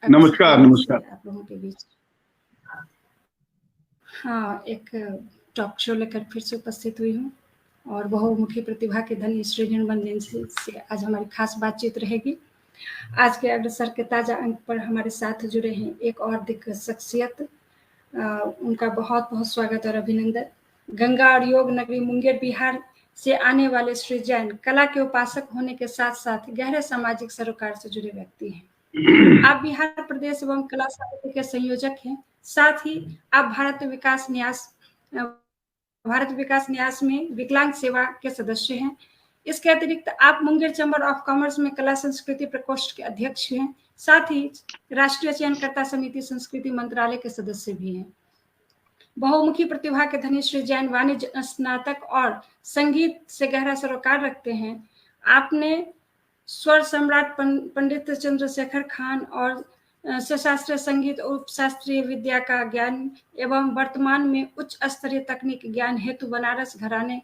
नमस्कार। नमस्कार। आप लोगों के बीच हाँ एक टॉक शो लेकर फिर से उपस्थित हुई हूँ और बहुमुखी प्रतिभा के धनी सृजन बंदेन से आज हमारी खास बातचीत रहेगी। आज के अग्रसर के ताजा अंक पर हमारे साथ जुड़े हैं एक और दिग्गज शख्सियत, उनका बहुत बहुत स्वागत और अभिनंदन। गंगा और योग नगरी मुंगेर बिहार से आने वाले श्री जैन कला के उपासक होने के साथ साथ गहरे सामाजिक सरोकार से जुड़े व्यक्ति हैं। आप बिहार प्रदेश एवं कला समिति के संयोजक हैं, साथ ही आप भारत विकास न्यास में विकलांग सेवा के सदस्य हैं। इसके अतिरिक्त आप मुंगेर चैम्बर ऑफ कॉमर्स में कला संस्कृति प्रकोष्ठ के अध्यक्ष हैं, साथ ही राष्ट्रीय चयनकर्ता समिति संस्कृति मंत्रालय के सदस्य भी हैं। बहुमुखी प्रतिभा के धनी श्री जैन वाणिज्य स्नातक और संगीत से गहरा सरोकार रखते हैं। आपने स्वर सम्राट पंडित चंद्रशेखर खान और सशास्त्रीय संगीत उपशास्त्रीय विद्या का ज्ञान एवं वर्तमान में उच्च स्तरीय तकनीक ज्ञान हेतु बनारस घराने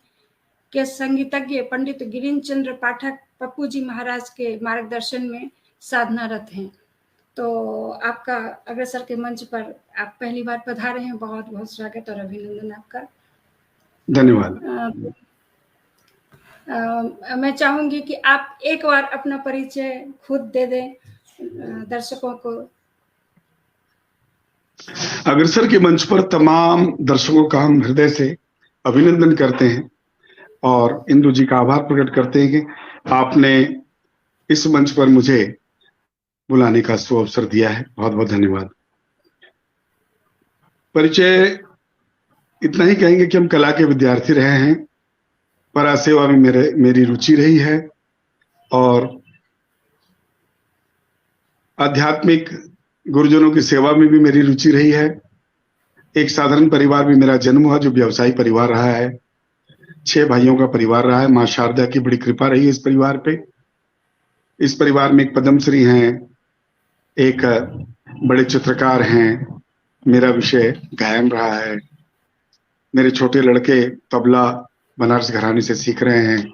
के संगीतज्ञ पंडित गिरीन्द्र चंद्र पाठक पप्पू जी महाराज के मार्गदर्शन में साधनारत हैं। तो आपका अग्रसर के मंच पर आप पहली बार पधारे हैं, बहुत बहुत स्वागत और अभिनंदन आपका। धन्यवाद। मैं चाहूंगी कि आप एक बार अपना परिचय खुद दे दें दर्शकों को। अग्रसर के मंच पर तमाम दर्शकों का हम हृदय से अभिनंदन करते हैं और इंदु जी का आभार प्रकट करते हैं कि आपने इस मंच पर मुझे बुलाने का अवसर दिया है। बहुत बहुत धन्यवाद। परिचय इतना ही कहेंगे कि हम कला के विद्यार्थी रहे हैं, परा सेवा में मेरी रुचि रही है और आध्यात्मिक गुरुजनों की सेवा में भी मेरी रुचि रही है। एक साधारण परिवार में मेरा जन्म हुआ जो व्यवसायी परिवार रहा है। 6 भाइयों का परिवार रहा है। माँ शारदा की बड़ी कृपा रही है इस परिवार पे। इस परिवार में एक पद्मश्री हैं, एक बड़े चित्रकार हैं। मेरा विषय गायन रहा है। मेरे छोटे लड़के तबला बनारस घराने से सीख रहे हैं।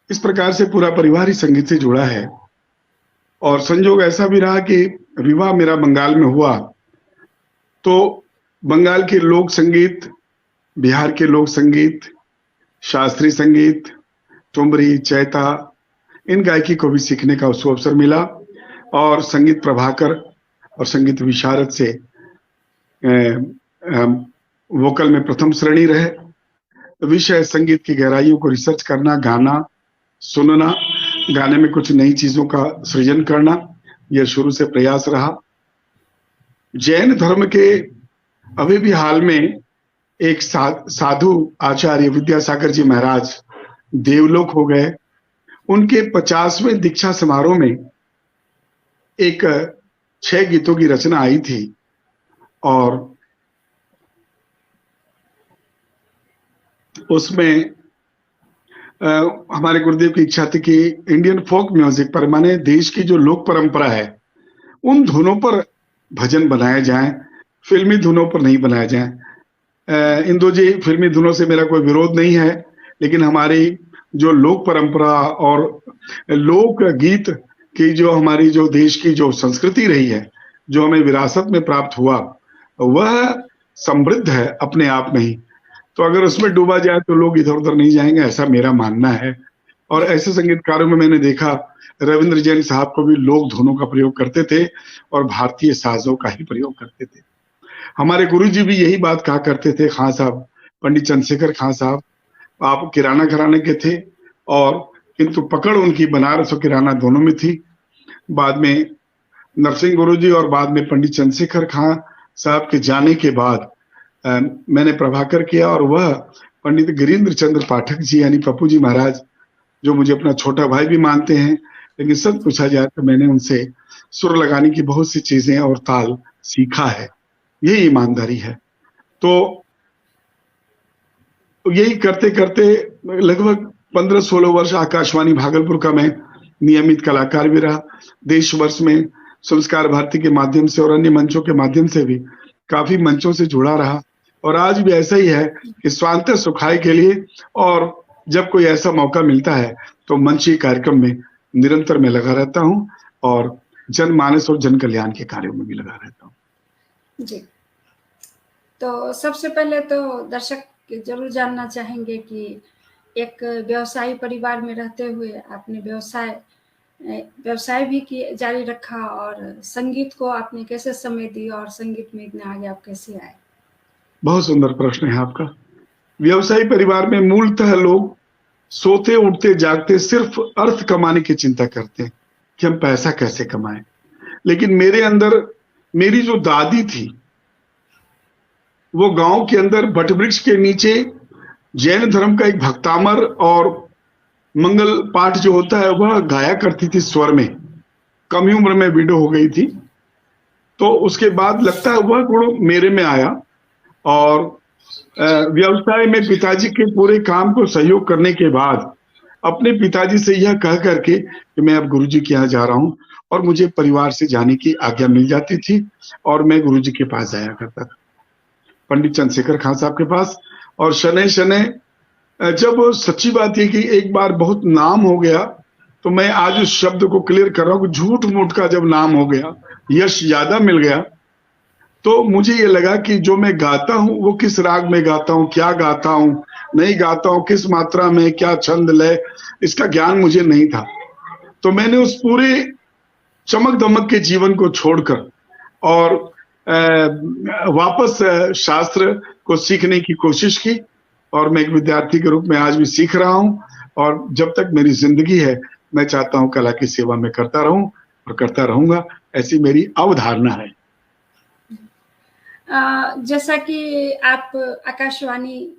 इस प्रकार से पूरा परिवार ही संगीत से जुड़ा है और संयोग ऐसा भी रहा कि विवाह मेरा बंगाल में हुआ तो बंगाल के लोक संगीत, बिहार के लोक संगीत, शास्त्रीय संगीत, ठुमरी, चैता, इन गायकी को भी सीखने का अवसर मिला और संगीत प्रभाकर और संगीत विशारद से वोकल में प्रथम श्रेणी रहे। विषय संगीत की गहराइयों को रिसर्च करना, गाना, सुनना, गाने में कुछ नई चीजों का सृजन करना, यह शुरू से प्रयास रहा। जैन धर्म के अभी भी हाल में एक साधु आचार्य विद्यासागर जी महाराज देवलोक हो गए। उनके 50वें दीक्षा समारोह में एक 6 गीतों की रचना आई थी और उसमें हमारे गुरुदेव की इच्छा थी कि इंडियन फोक म्यूजिक पर, माने देश की जो लोक परंपरा है, उन धुनों पर भजन बनाए जाएं, फिल्मी धुनों पर नहीं बनाए जाएं। इंदु जी, फिल्मी धुनों से मेरा कोई विरोध नहीं है, लेकिन हमारी जो लोक परंपरा और लोक गीत की जो हमारी जो देश की जो संस्कृति रही है, जो हमें विरासत में प्राप्त हुआ, वह समृद्ध है अपने आप में ही। तो अगर उसमें डूबा जाए तो लोग इधर उधर नहीं जाएंगे, ऐसा मेरा मानना है। और ऐसे संगीतकारों में मैंने देखा रविंद्र जैन साहब को भी लोक धुनों का प्रयोग करते थे और भारतीय साजों का ही प्रयोग करते थे। हमारे गुरुजी भी यही बात कहा करते थे। खान साहब, पंडित चंद्रशेखर खान साहब, आप किराना घराने के थे और किंतु पकड़ उनकी बनारस और किराना दोनों में थी। बाद में नरसिंह गुरुजी और बाद में पंडित चंद्रशेखर खान साहब के जाने के बाद मैंने प्रभाकर किया और वह पंडित गिरीन्द्र चंद्र पाठक जी यानी पप्पू जी महाराज, जो मुझे अपना छोटा भाई भी मानते हैं, लेकिन सब पूछा जाए तो मैंने उनसे सुर लगाने की बहुत सी चीजें और ताल सीखा है। यही ईमानदारी है। तो यही करते करते लगभग 15-16 वर्ष आकाशवाणी भागलपुर का मैं नियमित कलाकार भी रहा। देश वर्ष में संस्कार भारती के माध्यम से और अन्य मंचों के माध्यम से भी काफी मंचों से जुड़ा रहा और आज भी ऐसा ही है कि स्वांत सुखाय के लिए और जब कोई ऐसा मौका मिलता है तो मंची कार्यक्रम में निरंतर मैं लगा रहता हूँ और जनमानस और जन कल्याण के कार्यों में भी लगा रहता हूँ। जी, तो सबसे पहले तो दर्शक जरूर जानना चाहेंगे कि एक व्यवसायी परिवार में रहते हुए आपने व्यवसाय भी जारी रखा और संगीत को आपने कैसे समय दी और संगीत में इतने आगे आप कैसे आए? बहुत सुंदर प्रश्न है आपका। व्यवसायी परिवार में मूलतः लोग सोते उठते जागते सिर्फ अर्थ कमाने की चिंता करते हैं कि हम पैसा कैसे कमाएं। लेकिन मेरे अंदर मेरी जो दादी थी, वो गांव के अंदर बटवृक्ष के नीचे जैन धर्म का एक भक्तामर और मंगल पाठ जो होता है वह गाया करती थी स्वर में। कम ही उम्र में विडो हो गई थी, तो उसके बाद लगता है वह गुण मेरे में आया और व्यवसाय में पिताजी के पूरे काम को सहयोग करने के बाद अपने पिताजी से यह कह करके कि मैं अब गुरुजी के यहाँ जा रहा हूँ और मुझे परिवार से जाने की आज्ञा मिल जाती थी और मैं गुरुजी के पास जाया करता था, पंडित चंद्रशेखर खान साहब के पास। और शनै शनै जब सच्ची बात है कि एक बार बहुत नाम हो गया, तो मैं आज उस शब्द को क्लियर कर रहा हूँ कि झूठ मूठ का जब नाम हो गया, यश ज्यादा मिल गया, तो मुझे ये लगा कि जो मैं गाता हूँ वो किस राग में गाता हूँ, क्या गाता हूँ, नहीं गाता हूँ, किस मात्रा में, क्या छंद लय, इसका ज्ञान मुझे नहीं था। तो मैंने उस पूरे चमक दमक के जीवन को छोड़कर और वापस शास्त्र को सीखने की कोशिश की और मैं एक विद्यार्थी के रूप में आज भी सीख रहा हूँ और जब तक मेरी जिंदगी है मैं चाहता हूँ कला की सेवा में करता रहूं और करता रहूंगा, ऐसी मेरी अवधारणा है। जैसा कि आप आकाशवाणी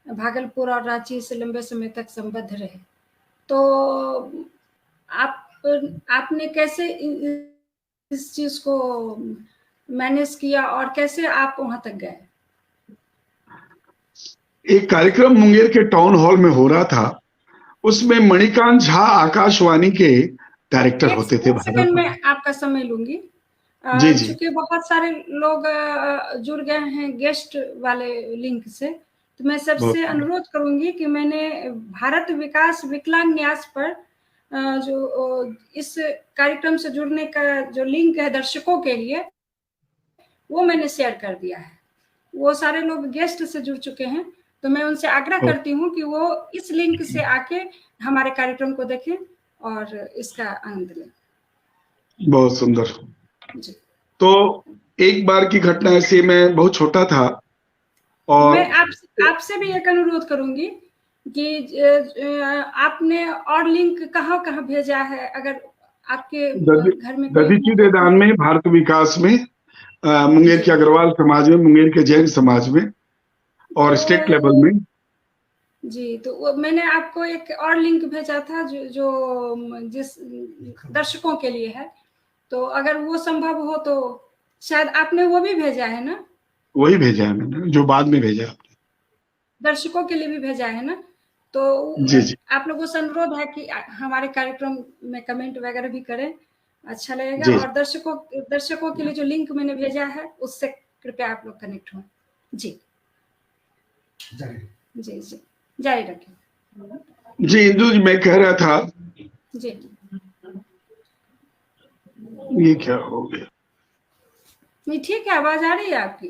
भागलपुर और रांची से लंबे समय तक संबद्ध रहे, तो आपने कैसे इस चीज को मैनेज किया और कैसे आप वहां तक गए? एक कार्यक्रम मुंगेर के टाउन हॉल में हो रहा था, उसमें मणिकांत झा आकाशवाणी के डायरेक्टर होते थे। सेकंड में आपका समय लूंगी। जी जी। चूंकि बहुत सारे लोग जुड़ गए हैं गेस्ट वाले लिंक से, तो मैं सबसे अनुरोध करूंगी कि मैंने भारत विकास विकलांग न्यास पर जो इस कार्यक्रम से जुड़ने का जो लिंक है दर्शकों के लिए, वो मैंने शेयर कर दिया है। वो सारे लोग गेस्ट से जुड़ चुके हैं, तो मैं उनसे आग्रह करती हूँ कि वो इस लिंक से आके हमारे कार्यक्रम को देखें और इसका आनंद लें। बहुत सुंदर जी। तो एक बार की घटना ऐसी, मैं बहुत छोटा था और मैं आपसे भी एक अनुरोध करूंगी कि आपने और लिंक कहाँ भेजा है, अगर आपके घर में दधीची मैदान में, भारत विकास में, मुंगेर के अग्रवाल समाज में, मुंगेर के जैन समाज में और स्टेट लेवल में। जी, तो मैंने आपको एक और लिंक भेजा था जो जिस दर्शकों के लिए है, तो अगर वो संभव हो तो शायद आपने वो भी भेजा है ना? वही भेजा है मैंने, जो बाद में भेजा आपने। दर्शकों के लिए भी भेजा है ना? तो जी। आप लोगों से अनुरोध है कि हमारे कार्यक्रम में कमेंट वगैरह भी करें, अच्छा लगेगा। और दर्शकों के लिए जो लिंक मैंने भेजा है उससे कृपया आप लोग कनेक्ट हों। जी जी जारी रखें। जी इंदु जी, मैं कह रहा था जी, ये क्या हो गया? नहीं ठीक है, आवाज आ रही है आपकी?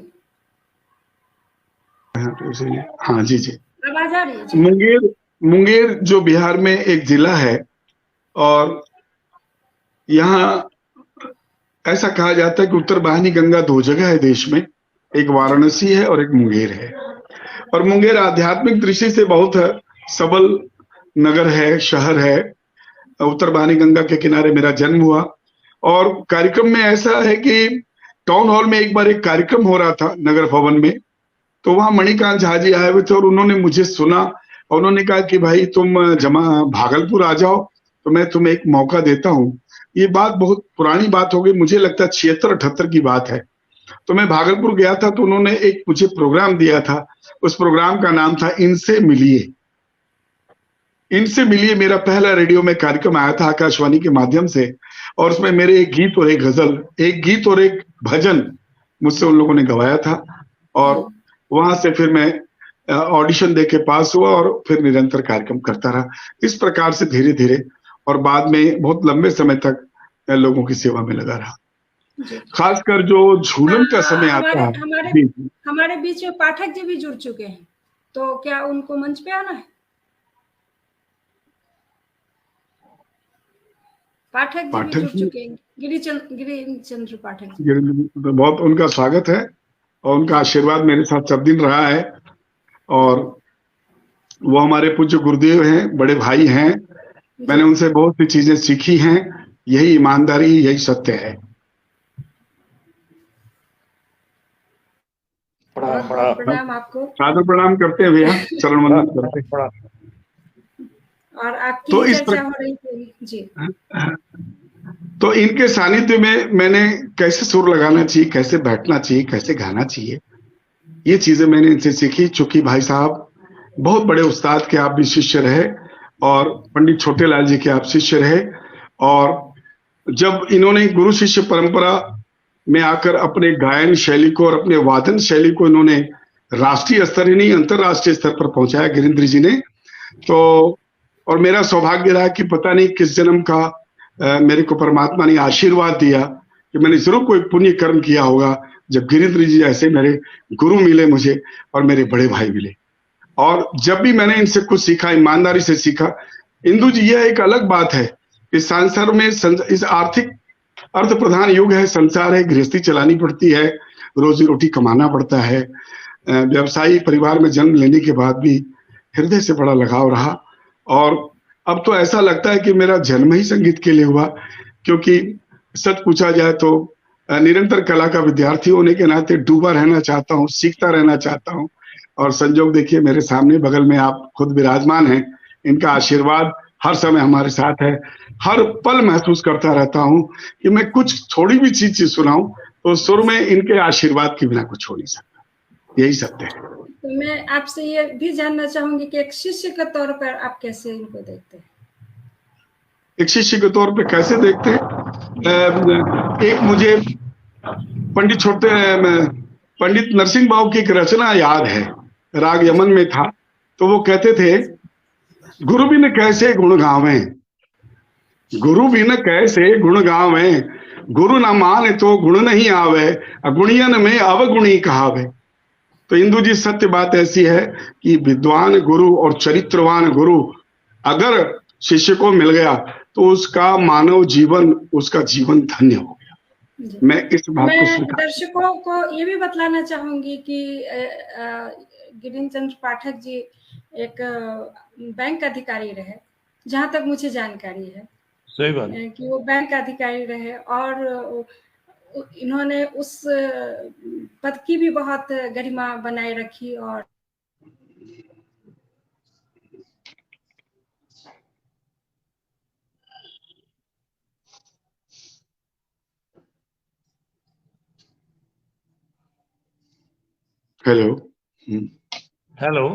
हाँ जी जी, आवाज आ रही है। मुंगेर जो बिहार में एक जिला है और यहाँ ऐसा कहा जाता है कि उत्तर वाहिनी गंगा दो जगह है देश में, एक वाराणसी है और एक मुंगेर है। और मुंगेर आध्यात्मिक दृष्टि से बहुत सबल नगर है, शहर है। उत्तर वाहिनी गंगा के किनारे मेरा जन्म हुआ और कार्यक्रम में ऐसा है कि टाउन हॉल में एक बार एक कार्यक्रम हो रहा था नगर भवन में, तो वहां मणिकांत झा जी आए हुए थे और उन्होंने मुझे सुना और उन्होंने कहा कि भाई तुम भागलपुर आ जाओ, तो मैं तुम्हें एक मौका देता हूँ। ये बात बहुत पुरानी बात हो गई, मुझे लगता है 76-78 की बात है। तो मैं भागलपुर गया था, तो उन्होंने एक मुझे प्रोग्राम दिया था। उस प्रोग्राम का नाम था इनसे मिलिए। इनसे मिलिए मेरा पहला रेडियो में कार्यक्रम आया था आकाशवाणी के माध्यम से, और उसमें मेरे एक गीत और एक गजल, एक गीत और एक भजन मुझसे उन लोगों ने गवाया था। और वहां से फिर मैं ऑडिशन दे के पास हुआ और फिर निरंतर कार्यक्रम करता रहा। इस प्रकार से धीरे धीरे और बाद में बहुत लंबे समय तक लोगों की सेवा में लगा रहा। खासकर जो झूलन का समय आता है। हमारे बीच में पाठक जी भी जुड़ चुके हैं, तो क्या उनको मंच पे आना है? पाठक जी भी जुड़ चुके हैं, गिरिचंद्र पाठक जी। तो बहुत उनका स्वागत है और उनका आशीर्वाद मेरे साथ सब दिन रहा है, और वो हमारे पूज्य गुरुदेव हैं, बड़े भाई हैं। मैंने उनसे बहुत सी चीजें सीखी हैं। यही ईमानदारी, यही सत्य है। प्रणाम आपको। सादर प्रणाम करते हैं भैया, चरण वंदन करते हैं। और आपकी तो चर्चा हो रही थी जी। तो इनके सानिध्य में मैंने कैसे सुर लगाना चाहिए, कैसे बैठना चाहिए, कैसे गाना चाहिए, ये चीजें मैंने इनसे सीखी। चूंकि भाई साहब बहुत बड़े उस्ताद के आप भी शिष्य रहे, और पंडित छोटेलाल जी के आप शिष्य रहे, और जब इन्होंने गुरु शिष्य परंपरा में आकर अपने गायन शैली को और अपने वादन शैली को इन्होंने राष्ट्रीय स्तर ही नहीं, अंतरराष्ट्रीय स्तर पर पहुंचाया गिरीन्द्र जी ने। तो और मेरा सौभाग्य रहा कि पता नहीं किस जन्म का मेरे को परमात्मा ने आशीर्वाद दिया कि मैंने जरूर कोई पुण्य कर्म किया होगा, जब गिरीन्द्र जी जैसे मेरे गुरु मिले मुझे और मेरे बड़े भाई मिले। और जब भी मैंने इनसे कुछ सीखा, ईमानदारी से सीखा। इंदु जी, यह एक अलग बात है, इस संसार में इस आर्थिक अर्थ प्रधान युग है, संसार है, गृहस्थी चलानी पड़ती है, रोजी रोटी कमाना पड़ता है। व्यवसायी परिवार में जन्म लेने के बाद भी हृदय से बड़ा लगाव रहा, और अब तो ऐसा लगता है कि मेरा जन्म ही संगीत के लिए हुआ, क्योंकि सच पूछा जाए तो निरंतर कला का विद्यार्थी होने के नाते डूबा रहना चाहता हूँ, सीखता रहना चाहता हूँ। और संजोग देखिए, मेरे सामने बगल में आप खुद विराजमान हैं। इनका आशीर्वाद हर समय हमारे साथ है। हर पल महसूस करता रहता हूँ कि मैं कुछ थोड़ी भी चीज सुनाऊं तो सुर में इनके आशीर्वाद के बिना कुछ हो नहीं सकता। यही सत्य है। तो मैं आपसे ये भी जानना चाहूंगी कि एक शिष्य के तौर पर आप कैसे इनको देखते हैं? एक शिष्य के तौर पे कैसे देखते हैं? एक मुझे पंडित नरसिंह बाबू की एक रचना याद है, राग यमन में था। तो वो कहते थे, गुरु बिन कैसे गुण गावें, गुरु बिन कैसे गुण गावें, गुरु न माने तो गुण नहीं आवे, अगुणियन में अवगुणी कहावे। तो इंदु जी, सत्य बात ऐसी है कि विद्वान गुरु और चरित्रवान गुरु अगर शिष्य को मिल गया तो उसका मानव जीवन, उसका जीवन धन्य हो गया। मैं इस बात को दर्शकों को ये भी बतलाना चाहूंगी कि गिरिन्द्र पाठक जी एक बैंक अधिकारी रहे, जहां तक मुझे जानकारी है। सही बात कि वो बैंक अधिकारी रहे, और इन्होंने उस पद की भी बहुत गरिमा बनाए रखी। और हेलो हेलो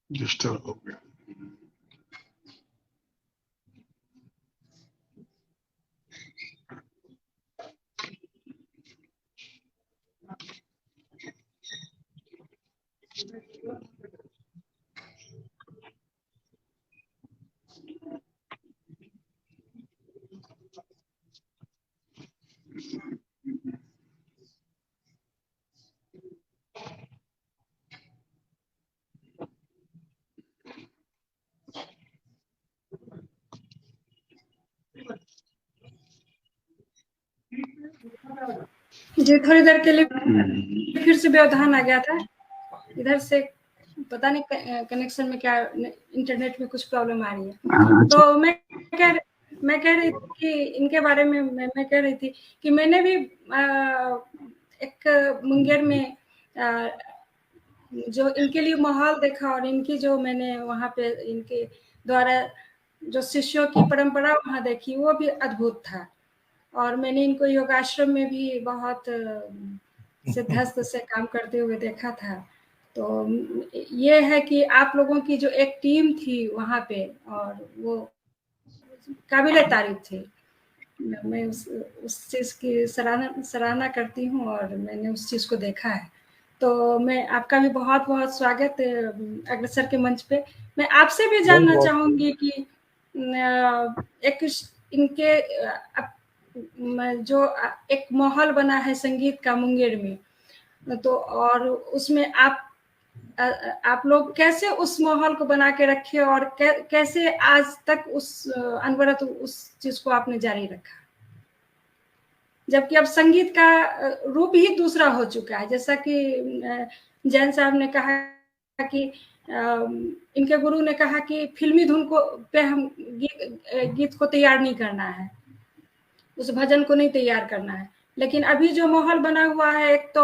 डिस्टर्ब हो गया। जी, थोड़ी देर के लिए फिर से व्यवधान आ गया था इधर से, पता नहीं कनेक्शन में क्या, इंटरनेट में कुछ प्रॉब्लम आ रही है। तो मैं कह रही थी कि इनके बारे में मैं कह रही थी कि मैंने भी एक मुंगेर में जो इनके लिए माहौल देखा, और इनकी जो मैंने वहाँ पे इनके द्वारा जो शिष्यों की परंपरा वहाँ देखी वो भी अद्भुत था। और मैंने इनको योगाश्रम में भी बहुत सिद्धहस्त से काम करते हुए देखा था। तो ये है कि आप लोगों की जो एक टीम थी वहाँ पे, और वो काबिले तारीफ थी। मैं उस चीज़ की सराहना करती हूँ और मैंने उस चीज़ को देखा है। तो मैं आपका भी बहुत बहुत स्वागत अग्रसर के मंच पे। मैं आपसे भी जानना चाहूँगी कि एक इनके जो एक माहौल बना है संगीत का मुंगेर में, तो और उसमें आप लोग कैसे उस माहौल को बना के रखे और कैसे आज तक उस अनवरत उस चीज को आपने जारी रखा, जबकि अब संगीत का रूप ही दूसरा हो चुका है। जैसा कि जैन साहब ने कहा कि इनके गुरु ने कहा कि फिल्मी धुन को पे हम गीत को तैयार नहीं करना है, उस भजन को नहीं तैयार करना है। लेकिन अभी जो माहौल बना हुआ है, एक तो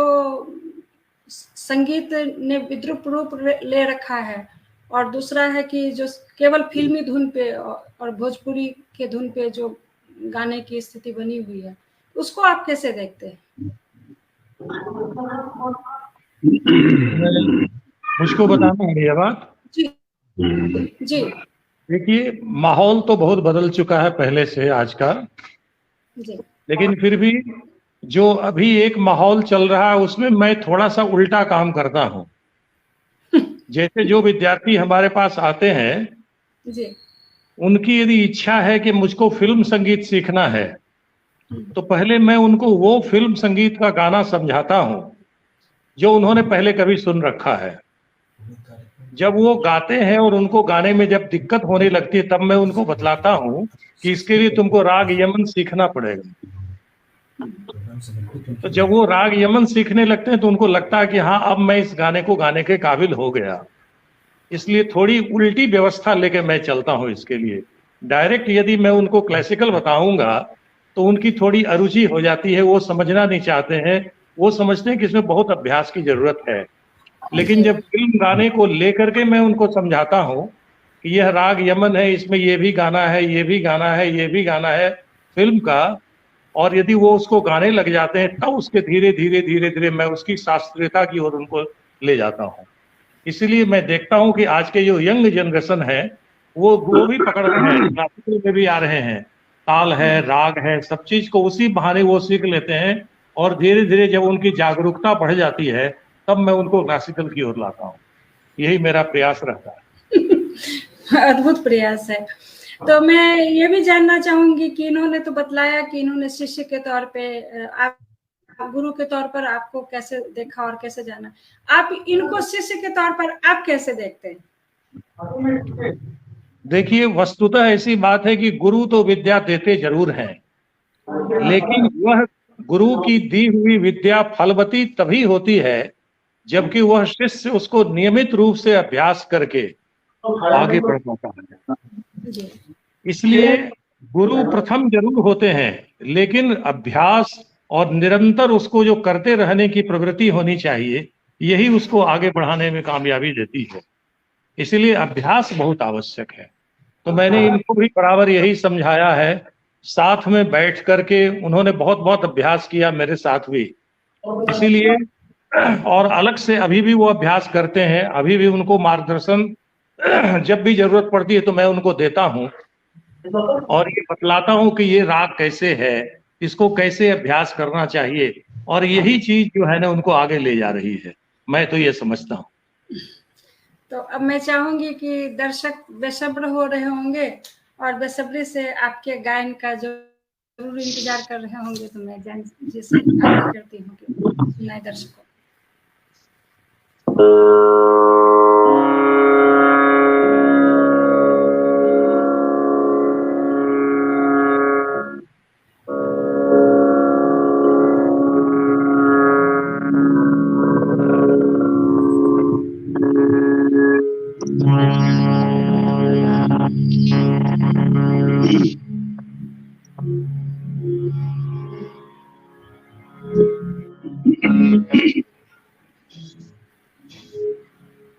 संगीत ने विद्रूप रूप ले रखा है, और दूसरा है कि जो केवल फिल्मी धुन पे और भोजपुरी के धुन पे जो गाने की स्थिति बनी हुई है, उसको आप कैसे देखते हैं? मुझको बताना है ये बात। जी जी। देखिए, माहौल तो बहुत बदल चुका है पहले से आज का जी। लेकिन फिर भी जो अभी एक माहौल चल रहा है उसमें मैं थोड़ा सा उल्टा काम करता हूँ। जैसे जो विद्यार्थी हमारे पास आते हैं जी, उनकी यदि इच्छा है कि मुझको फिल्म संगीत सीखना है, तो पहले मैं उनको वो फिल्म संगीत का गाना समझाता हूँ जो उन्होंने पहले कभी सुन रखा है। जब वो गाते हैं और उनको गाने में जब दिक्कत होने लगती है, तब मैं उनको बतलाता हूँ कि इसके लिए तुमको राग यमन सीखना पड़ेगा। तो जब वो राग यमन सीखने लगते हैं तो उनको लगता है कि हाँ, अब मैं इस गाने को गाने के काबिल हो गया। इसलिए थोड़ी उल्टी व्यवस्था लेके मैं चलता हूँ इसके लिए। डायरेक्ट यदि मैं उनको क्लासिकल बताऊंगा तो उनकी थोड़ी अरुचि हो जाती है, वो समझना नहीं चाहते हैं, वो समझते हैं कि इसमें बहुत अभ्यास की जरूरत है। लेकिन जब फिल्म गाने को लेकर के मैं उनको समझाता हूँ कि यह राग यमन है, इसमें ये भी गाना है, ये भी गाना है, ये भी गाना है फिल्म का, और यदि वो उसको गाने लग जाते हैं तब उसके धीरे धीरे धीरे धीरे मैं उसकी शास्त्रीयता की ओर उनको ले जाता हूँ। इसीलिए मैं देखता हूँ कि आज के जो यंग जनरेशन है वो भी पकड़ रहे हैं, क्लासिकल में भी आ रहे हैं, ताल है, राग है, सब चीज को उसी बहाने वो सीख लेते हैं, और धीरे धीरे जब उनकी जागरूकता बढ़ जाती है तब मैं उनको क्लासिकल की ओर लाता हूँ। यही मेरा प्रयास रहता है। अद्भुत प्रयास है। तो मैं ये भी जानना चाहूंगी कि इन्होंने तो बतलाया कि इन्होंने शिष्य के तौर पे, आप गुरु के तौर पर आपको कैसे देखा और कैसे जाना, आप इनको शिष्य के तौर पर आप कैसे देखते हैं? देखिए, वस्तुतः ऐसी बात है कि गुरु तो विद्या देते जरूर हैं, लेकिन वह गुरु की दी हुई विद्या फलवती तभी होती है जबकि वह शिष्य उसको नियमित रूप से अभ्यास करके आगे बढ़ पाता है। इसलिए गुरु प्रथम जरूर होते हैं, लेकिन अभ्यास और निरंतर उसको जो करते रहने की प्रवृत्ति होनी चाहिए, यही उसको आगे बढ़ाने में कामयाबी देती है। इसलिए अभ्यास बहुत आवश्यक है। तो मैंने इनको भी बराबर यही समझाया है, साथ में बैठ करके उन्होंने बहुत बहुत अभ्यास किया मेरे साथ भी, इसीलिए और अलग से अभी भी वो अभ्यास करते हैं। अभी भी उनको मार्गदर्शन जब भी जरूरत पड़ती है तो मैं उनको देता हूँ और ये बतलाता हूँ कि ये राग कैसे है, इसको कैसे अभ्यास करना चाहिए, और यही चीज जो है ना उनको आगे ले जा रही है। मैं तो ये समझता हूँ। तो अब मैं चाहूंगी कि दर्शक बेसब्र हो रहे होंगे और बेसब्री से आपके गायन का जरूर इंतजार कर रहे होंगे, तो मैं जैन जी से आग्रह करती हूँ कि सुनाए दर्शकों।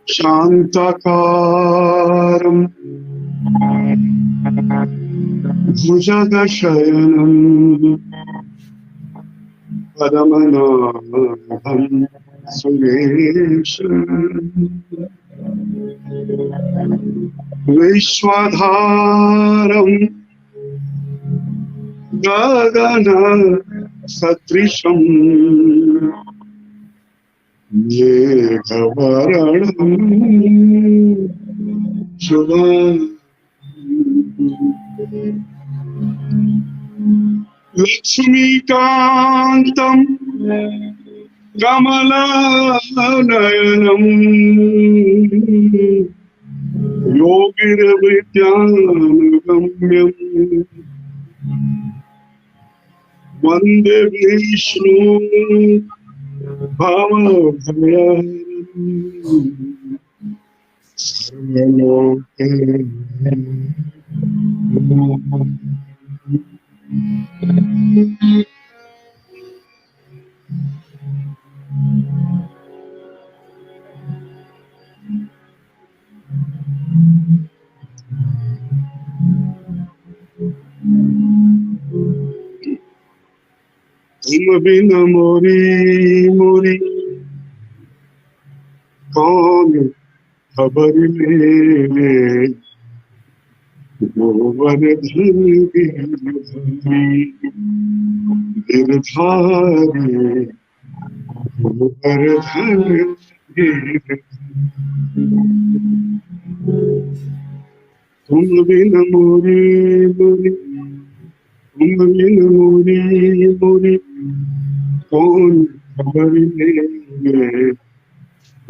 शांताकारं भुजगशयनम् पद्मनाभम् सुरेशम् विश्वधारम् गगन सदृशम् मेघवर्णम् शुभम् लक्ष्मीकान्तम् कमलनयनम् योगिर्विद्यानुगम्यम् वन्दे विष्णु भवभयहरम् सर्वलोके तुम बिन मोरी मोरी कौन खबर ले गोवर्धन गिरधारी गोवर्धन तुम बिन मोरी मोरी तुम बिन मोरी मोरी कौन खबर लेंगे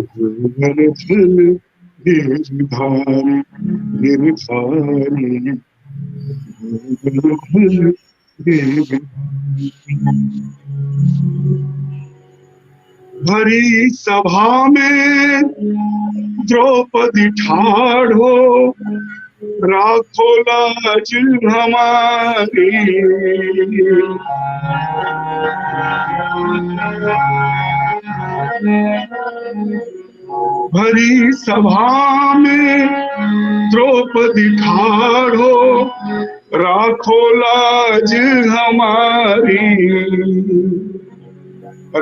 गोवर्धन गिरधारी गिरधारी गोवर्धन गिरधारी भरी सभा में द्रौपदी ठाढ़ो राखो लाज हमारी भरी सभा में द्रौपदी ठाढ़ो राखो लाज हमारी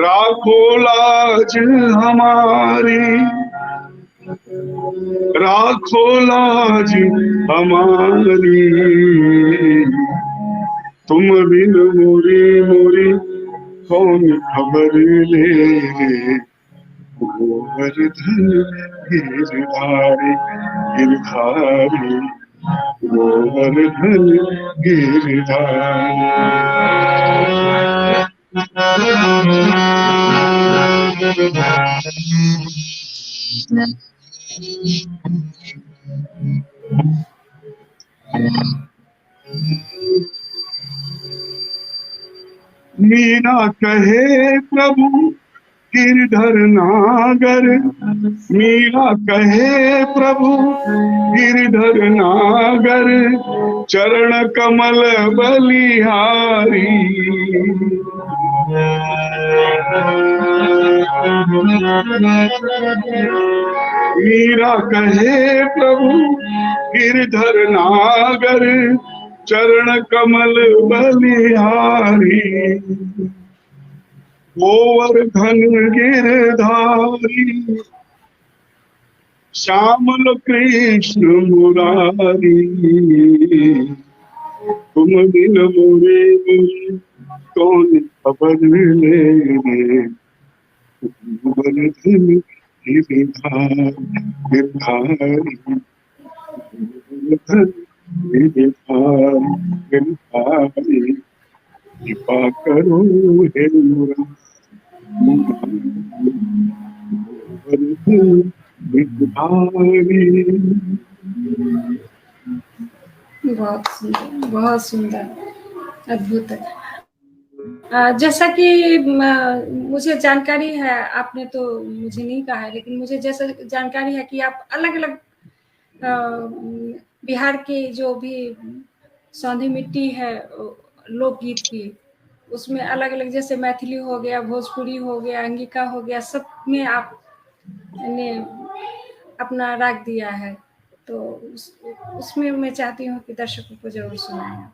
राखो लाज हमारी राखो लाज हमारी तुम बिन मोरी मोरी कौन खबर ले गोवर्धन गिरधारी गिरधारी गोवर्धन गिरधारी मीरा कहे प्रभु गिरधर नागर मीरा कहे प्रभु गिरधर नागर चरण कमल बलिहारी मीरा कहे प्रभु गिरधर नागर चरण कमल बलिहारी गोवर्धन गिरधारी श्यामल कृष्ण मुरारी तुम बिन मोरे मोरे कौन खबर ले गोवर्धन गिरधारी गिरधारी गोवर्धन गिरधारी गिरधारी कृपा करो हे बहुत सुंदर अद्भुत है। जैसा कि मुझे जानकारी है, आपने तो मुझे नहीं कहा है, लेकिन मुझे जैसा जानकारी है कि आप अलग अलग बिहार के जो भी सौंधी मिट्टी है लोकगीत की, उसमें अलग अलग जैसे मैथिली हो गया, भोजपुरी हो गया, अंगिका हो गया, सब में आपने अपना राग दिया है। तो उसमें मैं चाहती हूँ कि दर्शकों को जरूर सुनाएं।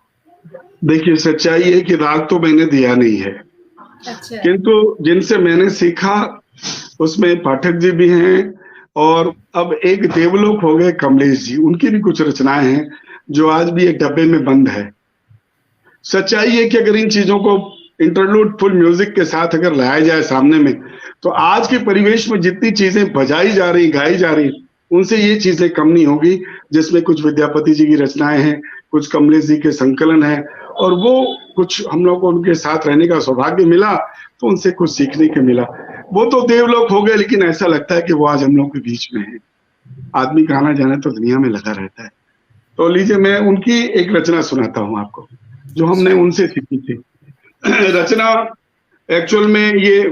देखिए, सच्चाई है कि राग तो मैंने दिया नहीं है, अच्छा। किंतु जिनसे मैंने सीखा उसमें पाठक जी भी हैं, और अब एक देवलोक हो गए कमलेश जी, उनकी भी कुछ रचनाएं हैं जो आज भी एक डब्बे में बंद है। सच्चाई है कि अगर इन चीजों को इंटरलूड फुल म्यूजिक के साथ अगर लाया जाए सामने में, तो आज के परिवेश में जितनी चीजें बजाई जा रही, गाई जा रही, उनसे ये चीजें कम नहीं होगी, जिसमें कुछ विद्यापति जी की रचनाएं हैं, कुछ कमलेश जी के संकलन है, और वो कुछ हम लोग को उनके साथ रहने का सौभाग्य मिला, तो उनसे कुछ सीखने को मिला। वो तो देवलोक हो गए, लेकिन ऐसा लगता है कि वो आज हम लोग के बीच में है। आदमी का आना जाना तो दुनिया में लगा रहता है। तो लीजिए, मैं उनकी एक रचना सुनाता हूँ आपको, जो हमने उनसे सीखी थी। रचना एक्चुअल में ये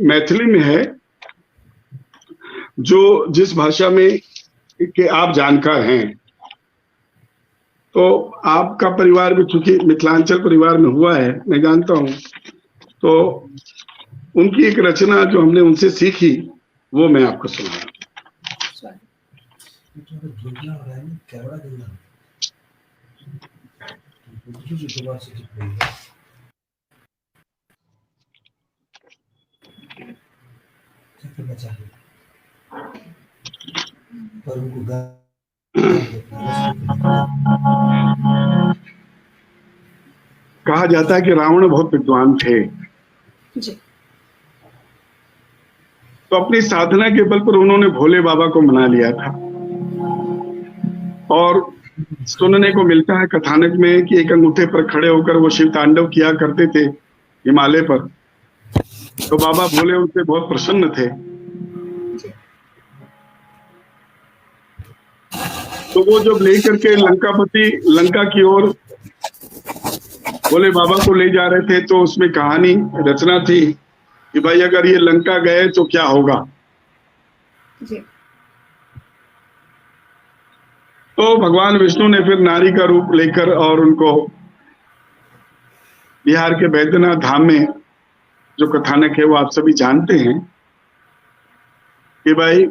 मैथिली में है, जो जिस भाषा में कि आप जानकार हैं। तो आपका परिवार भी चूंकि मिथिलांचल परिवार में हुआ है, मैं जानता हूं, तो उनकी एक रचना जो हमने उनसे सीखी वो मैं आपको सुना। कहा जाता है कि रावण बहुत विद्वान थे जी। तो अपनी साधना के बल पर उन्होंने भोले बाबा को मना लिया था। और सुनने को मिलता है कथानक में कि एक अंगूठे पर खड़े होकर वो शिव तांडव किया करते थे हिमालय पर। तो बाबा भोले उनसे बहुत प्रसन्न थे। तो वो जब लेकर के लंका की ओर भोले बाबा को ले जा रहे थे, तो उसमें कहानी रचना थी कि भाई अगर ये लंका गए तो क्या होगा। जी। तो भगवान विष्णु ने फिर नारी का रूप लेकर और उनको बिहार के बैद्यनाथ धाम में, जो कथानक है वो आप सभी जानते हैं, कि भाई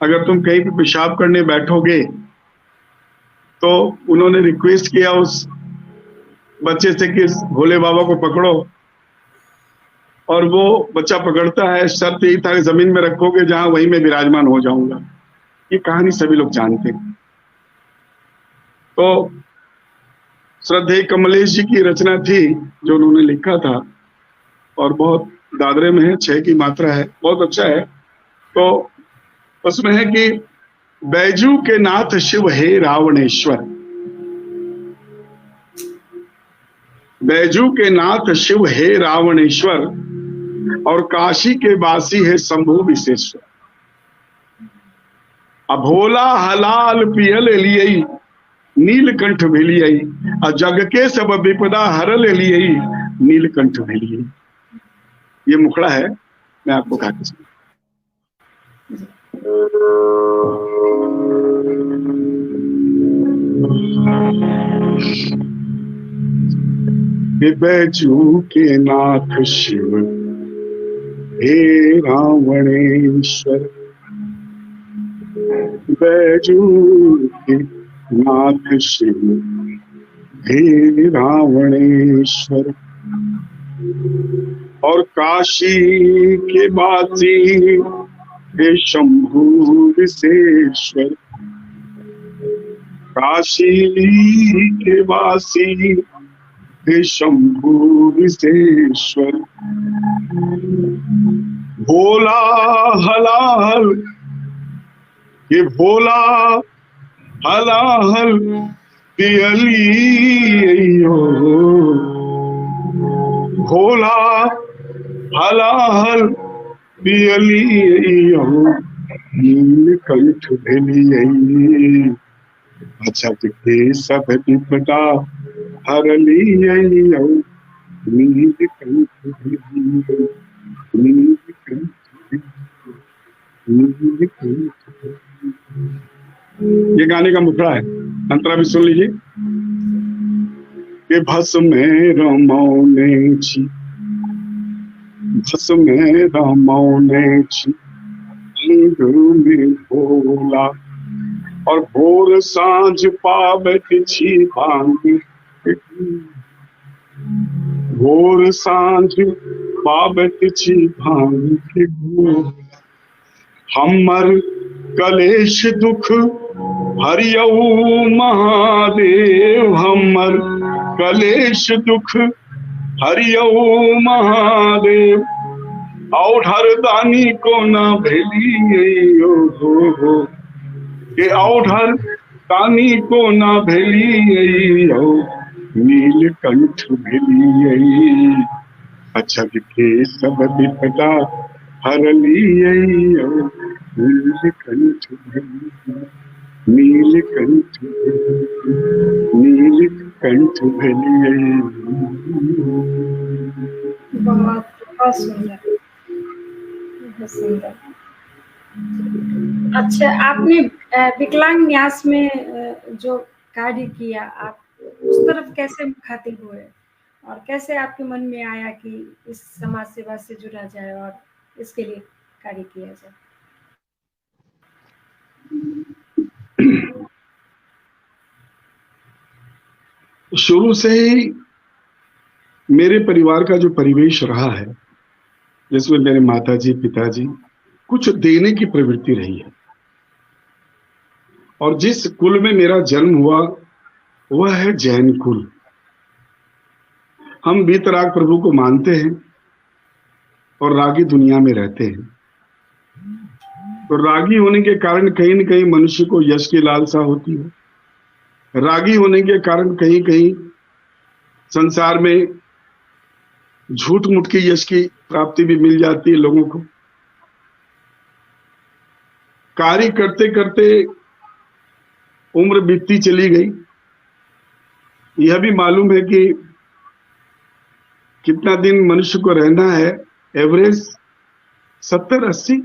अगर तुम कहीं पे पेशाब करने बैठोगे, तो उन्होंने रिक्वेस्ट किया उस बच्चे से कि भोले बाबा को पकड़ो, और वो बच्चा पकड़ता है। शर्त यही था कि जमीन में रखोगे जहां, वहीं मैं विराजमान हो जाऊंगा। ये कहानी सभी लोग जानते हैं। तो श्रद्धेय कमलेश जी की रचना थी जो उन्होंने लिखा था, और बहुत दादरे में है, 6 की मात्रा है, बहुत अच्छा है। तो उसमें है कि बैजू के नाथ शिव हे रावणेश्वर, बैजू के नाथ शिव हे रावणेश्वर, और काशी के वासी है शंभु विशेश्वर। अभोला हलाल पियल लियई, नीलकंठ भेलियई, और जग के सब विपदा हरल लियई, नीलकंठ भेलियई। ये मुखड़ा है, मैं आपको गा के सुनाऊं। बैजू के नाथ शिव हे रावणेश्वर, बैजू के नाथ शिव हे रावणेश्वर, और काशी के वासी हे शंभु विशेश्वर, काशी के वासी हे शंभु विशेश्वर। भोला हलाहल, ये भोला हलाहल पियलियो, भोला हलाहल पियलियो, नीलकंठ भेलियई, जग के सब विपदा हरलियई, नीलकंठ भेलियई, नीलकंठ भेलियई, नीलकंठ भेलियई। ये गाने का मुखड़ा है, अंतरा भी सुन लीजिए। कि भस्म रमौने छी, भस्म रमौने छी, अंग में भोला, और भोर सांझ पावत छी भांग, भोर सांझ पावत छी भांग के घूर, हमर कलेश दुख हरियऊ महादेव, हमर कलेश दुख हरियऊ महादेव, औढ़र दानी को न भेलियो हो, के औढ़र दानी को न भेलियो, नीलकंठ भेलियो, अछग के सब विपदा हरलियो, नीलकंठ भेलियो, नीलकंठ भेलियो, नीलकंठ भेलियो। बहुत बहुत सुंदर, बहुत सुंदर। अच्छा, आपने विकलांग न्यास में जो कार्य किया, आप उस तरफ कैसे मुखातिब हुए और कैसे आपके मन में आया कि इस समाज सेवा से जुड़ा जाए और इसके लिए कार्य किया जाए? शुरू से ही मेरे परिवार का जो परिवेश रहा है, जिसमें मेरे माताजी पिताजी, कुछ देने की प्रवृत्ति रही है, और जिस कुल में मेरा जन्म हुआ वह है जैन कुल। हम वीतराग प्रभु को मानते हैं और रागी दुनिया में रहते हैं। तो रागी होने के कारण कहीं न कहीं मनुष्य को यश की लालसा होती है। रागी होने के कारण कहीं कहीं संसार में झूठ मूठ के यश की प्राप्ति भी मिल जाती है लोगों को। कार्य करते करते उम्र बीतती चली गई। यह भी मालूम है कि कितना दिन मनुष्य को रहना है, एवरेज 70, 80,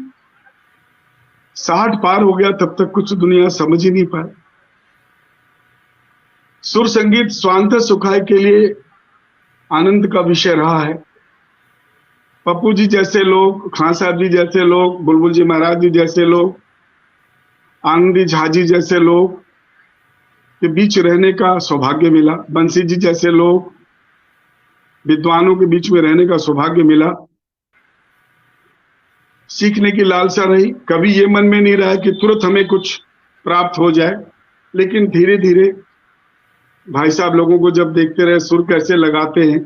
60 पार हो गया तब तक कुछ दुनिया समझ ही नहीं पाए। सुर संगीत स्वांत सुखाय के लिए आनंद का विषय रहा है। पप्पू जी जैसे लोग, खान साहब जी जैसे लोग, बुलबुल जी महाराज जी जैसे लोग, आनंदी झा जी जैसे लोग के बीच रहने का सौभाग्य मिला। बंसी जी जैसे लोग, विद्वानों के बीच में रहने का सौभाग्य मिला। सीखने की लालसा रही। कभी ये मन में नहीं रहा कि तुरंत हमें कुछ प्राप्त हो जाए, लेकिन धीरे धीरे भाई साहब लोगों को जब देखते रहे सुर कैसे लगाते हैं,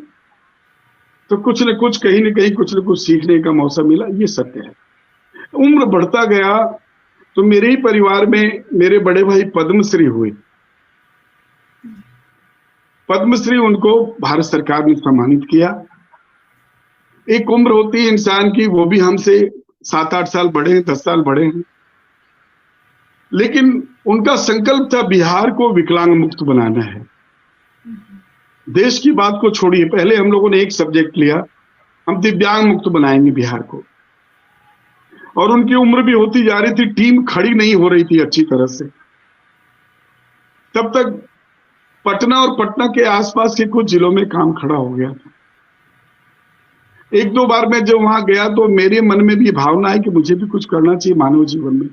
तो कुछ न कुछ कहीं न कहीं कुछ न कुछ सीखने का मौका मिला। ये सत्य है। उम्र बढ़ता गया तो मेरे ही परिवार में मेरे बड़े भाई पद्मश्री हुए। पद्मश्री उनको भारत सरकार ने सम्मानित किया। एक उम्र होती है इंसान की, वो भी हमसे 7-8 साल बड़े हैं, 10 साल बड़े हैं, लेकिन उनका संकल्प था बिहार को विकलांग मुक्त बनाना है। देश की बात को छोड़िए, पहले हम लोगों ने एक सब्जेक्ट लिया, हम दिव्यांग मुक्त बनाएंगे बिहार को। और उनकी उम्र भी होती जा रही थी, टीम खड़ी नहीं हो रही थी अच्छी तरह से। तब तक पटना और पटना के आसपास के कुछ जिलों में काम खड़ा हो गया था। 1-2 बार मैं जब वहां गया तो मेरे मन में भी भावना है कि मुझे भी कुछ करना चाहिए मानव जीवन में।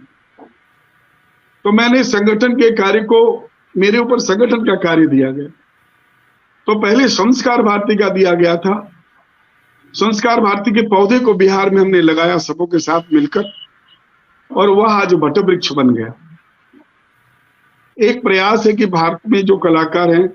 तो मैंने संगठन के कार्य को, मेरे ऊपर संगठन का कार्य दिया गया। तो पहले संस्कार भारती का दिया गया था। संस्कार भारती के पौधे को बिहार में हमने लगाया सबों के साथ मिलकर, और वह आज वट वृक्ष बन गया। एक प्रयास है कि भारत में जो कलाकार हैं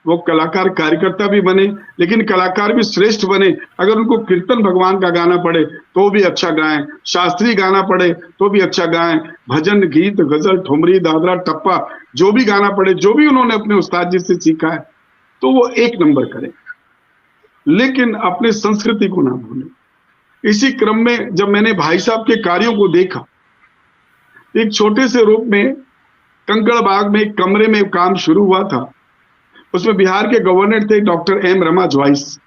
वो कलाकार कार्यकर्ता भी बने, लेकिन कलाकार भी श्रेष्ठ बने। अगर उनको कीर्तन भगवान का गाना पड़े तो भी अच्छा गाएं, शास्त्रीय गाना पड़े तो भी अच्छा गाएं, भजन गीत गजल ठुमरी दादरा टप्पा जो भी गाना पड़े, जो भी उन्होंने अपने उस्ताद जी से सीखा है, तो वो 1 नंबर करें, लेकिन अपने संस्कृति को ना भूलें। इसी क्रम में जब मैंने भाई साहब के कार्यों को देखा, एक छोटे से रूप में कंकड़ बाग में एक कमरे में काम शुरू हुआ था। उसमें बिहार के गवर्नर थे डॉक्टर एम रमा ज्वाइस।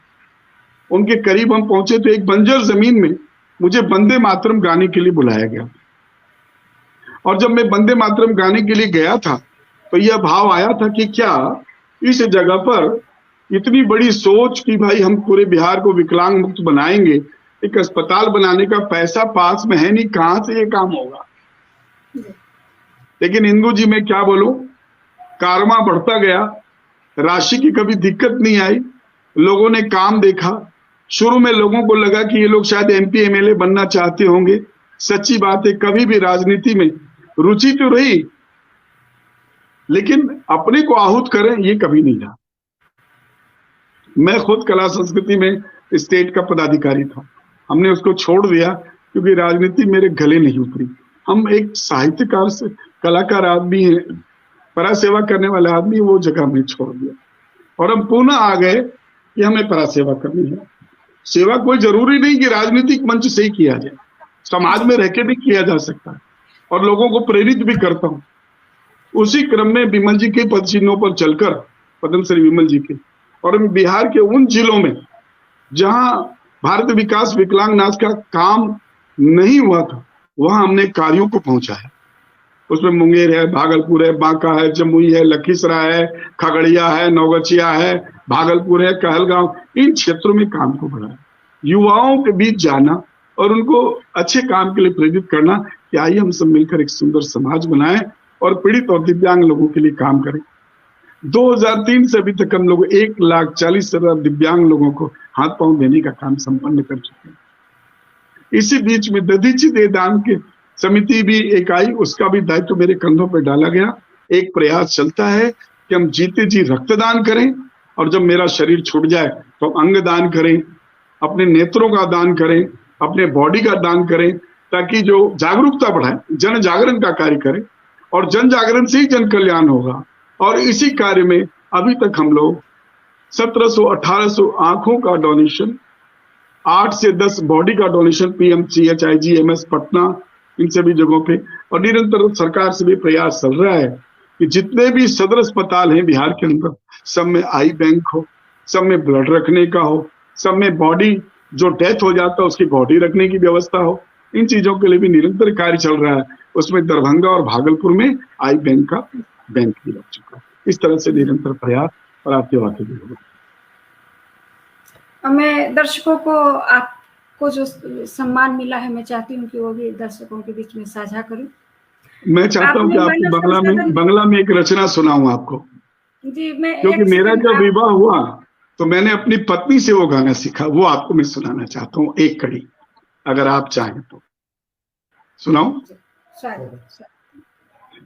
उनके करीब हम पहुंचे तो एक बंजर जमीन में मुझे वंदे मातरम गाने के लिए बुलाया गया। और जब मैं वंदे मातरम गाने के लिए गया था तो यह भाव आया था कि क्या इस जगह पर इतनी बड़ी सोच कि भाई हम पूरे बिहार को विकलांग मुक्त बनाएंगे, एक अस्पताल बनाने का पैसा पास में है नहीं, कहां से ये काम होगा। लेकिन इंदु जी मैं क्या बोलूं, कारमा बढ़ता गया, राशि की कभी दिक्कत नहीं आई, लोगों ने काम देखा। शुरू में लोगों को लगा कि ये लोग शायद एमपी एमएलए बनना चाहते होंगे। सच्ची बात है, कभी भी राजनीति में रुचि तो रही, लेकिन अपने को आहूत करें ये कभी नहीं रहा। मैं खुद कला संस्कृति में स्टेट का पदाधिकारी था, हमने उसको छोड़ दिया क्योंकि राजनीति मेरे गले नहीं उतरी। हम एक साहित्यकार से कलाकार आदमी है, परा सेवा करने वाले आदमी, वो जगह हमने छोड़ दिया और हम पुनः आ गए कि हमें परा सेवा करनी है। सेवा कोई जरूरी नहीं कि राजनीतिक मंच से ही किया जाए, समाज में रह के भी किया जा सकता है और लोगों को प्रेरित भी करता हूं। उसी क्रम में विमल जी के पद चिन्हों पर चलकर, पद्मश्री विमल जी के, और बिहार के उन जिलों में जहां भारत विकास विकलांग नाच का काम नहीं हुआ था, वहां हमने कार्यों को पहुंचाया। उसमें मुंगेर है, भागलपुर है, बांका है, जमुई है, लखीसराय है, खगड़िया है, नौगछिया है, भागलपुर है, कहलगांव, इन क्षेत्रों में काम को बढ़ाया। युवाओं के बीच जाना और उनको अच्छे काम के लिए प्रेरित करना कि आइए हम सब मिलकर एक सुंदर समाज बनाएं और पीड़ित और दिव्यांग लोगों के लिए काम करें। 2003 से अभी तक हम लोग 1,40,000 दिव्यांग लोगों को हाथ पांव देने का काम संपन्न कर चुके हैं। इसी बीच में दधीचि दे दान के समिति भी एक आई, उसका भी दायित्व मेरे कंधों पर डाला गया। एक प्रयास चलता है कि हम जीते जी रक्तदान करें और जब मेरा शरीर छूट जाए तो अंग दान करें, अपने नेत्रों का दान करें, अपने बॉडी का दान करें, ताकि जो जागरूकता बढ़ाए, जन जागरण का कार्य करें और जन जागरण से ही जन कल्याण होगा। और इसी कार्य में अभी तक हम लोग 1700-1800 आंखों का डोनेशन, 8 से 10 बॉडी का डोनेशन पीएमसीएच, आईजीएमएस पटना, इन सभी जगहों पे, और निरंतर सरकार से भी प्रयास चल रहा है कि जितने भी सदर अस्पताल हैं बिहार के अंदर, सब में आई बैंक हो, सब में ब्लड रखने का हो, सब में बॉडी जो डेथ हो जाता है उसकी बॉडी रखने की व्यवस्था हो। इन चीजों के लिए भी निरंतर कार्य चल रहा है। उसमें दरभंगा और भागलपुर में आई बैंक का बैंक भी लग चुका है। इस तरह से निरंतर प्रयास और आपके वाकई भी होगा। मैं दर्शकों को, आपको जो सम्मान मिला है, मैं चाहती हूँ कि वो भी दर्शकों के बीच में साझा करूं। मैं चाहता हूँ कि आपको बंगला में एक रचना सुनाऊं आपको जी। मैं क्योंकि मेरा जब विवाह हुआ तो मैंने अपनी पत्नी से वो गाना सीखा, वो आपको मैं सुनाना चाहता हूँ, एक कड़ी, अगर आप चाहें तो सुनाऊं।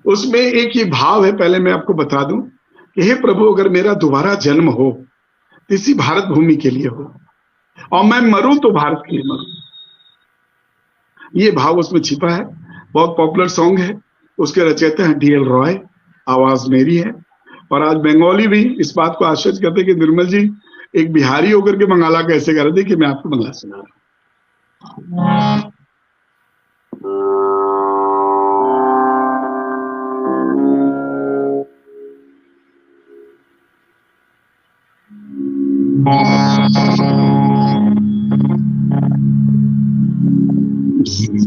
उसमें एक ही भाव है, पहले मैं आपको बता दूं कि हे प्रभु, अगर मेरा दोबारा जन्म हो तो इसी भारत भूमि के लिए हो और मैं मरूं तो भारत के लिए मरूं। ये भाव उसमें छिपा है। बहुत पॉपुलर सॉन्ग है, उसके रचयिता हैं डीएल रॉय, आवाज मेरी है। और आज बंगाली भी इस बात को आश्चर्य करते कि निर्मल जी एक बिहारी होकर के बंगाला कैसे कर रहे थे, कि मैं आपको बंगला सुना रहा हूं।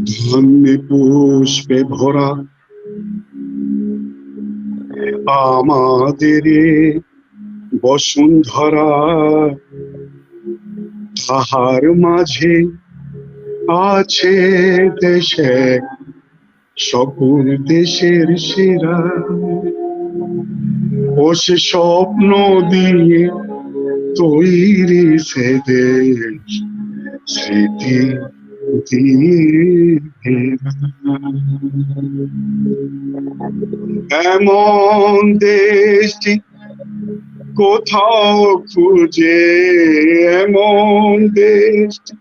धान्य पुष्पे भरा আমাদের বসুন্ধরা, তাহার মাঝে আছে দেশে সকল দেশের সেরা। ও সে স্বপ্ন দিয়ে তৈরি সে দেশ, স্মৃতি এমন দেশটি কোথাও খুঁজে, এমন দেশটি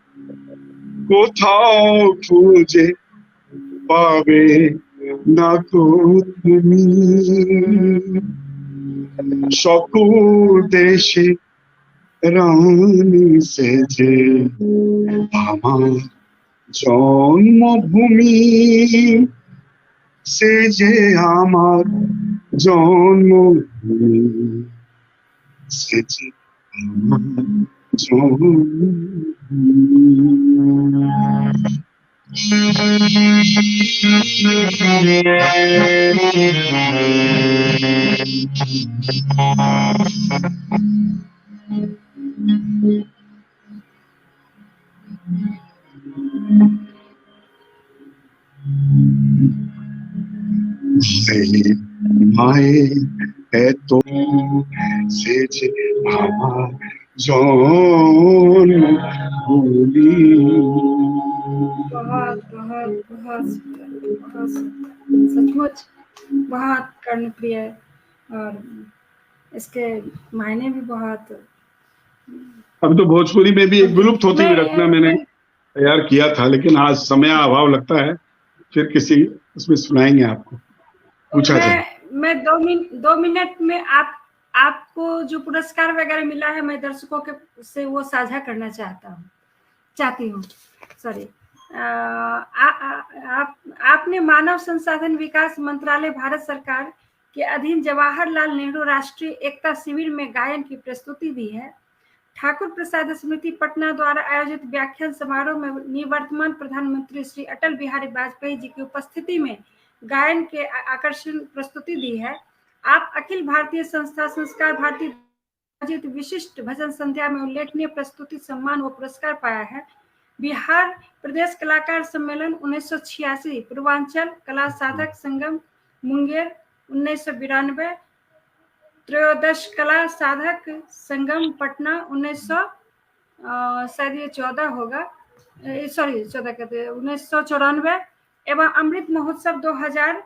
কোথাও খুঁজে পাবে না তুমি। সকল দেশে রানী সেজে আমার জন্মভূমি, সে যে আমার জন্মভূমি, সে যে আমার रहे माए है तो सेज भावा जौन भूली। बहुत बहुत बहुत सुंदर, बहुत सुंदर, सचमुच बहुत कर्णप्रिय है और इसके मायने भी बहुत। अब तो भोजपुरी में भी एक विलुप्त होती हुई रचना मैंने तैयार किया था, लेकिन आज समय अभाव लगता है, फिर किसी उसमें सुनाएंगे आपको। पूछा जाए। मैं 2 मिनट में आपको जो पुरस्कार वगैरह मिला है मैं दर्शकों के से वो साझा करना चाहती हूँ। सॉरी, आपने मानव संसाधन विकास मंत्रालय भारत सरकार के अधीन जवाहरलाल नेहरू राष्ट्रीय एकता शिविर में गायन की प्रस्तुति दी है। ठाकुर प्रसाद स्मृति पटना द्वारा आयोजित व्याख्यान समारोह में निवर्तमान प्रधानमंत्री श्री अटल बिहारी वाजपेयी जी की उपस्थिति में गायन के आकर्षण प्रस्तुति दी है। आप अखिल भारतीय संस्था संस्कार भारती आयोजित विशिष्ट भजन संध्या में उल्लेखनीय प्रस्तुति सम्मान व पुरस्कार पाया है। बिहार प्रदेश कलाकार सम्मेलन 1986, पूर्वांचल कला साधक संगम मुंगेर 1992, त्रयोदश कला साधक संगम पटना 1994 एवं अमृत महोत्सव 2000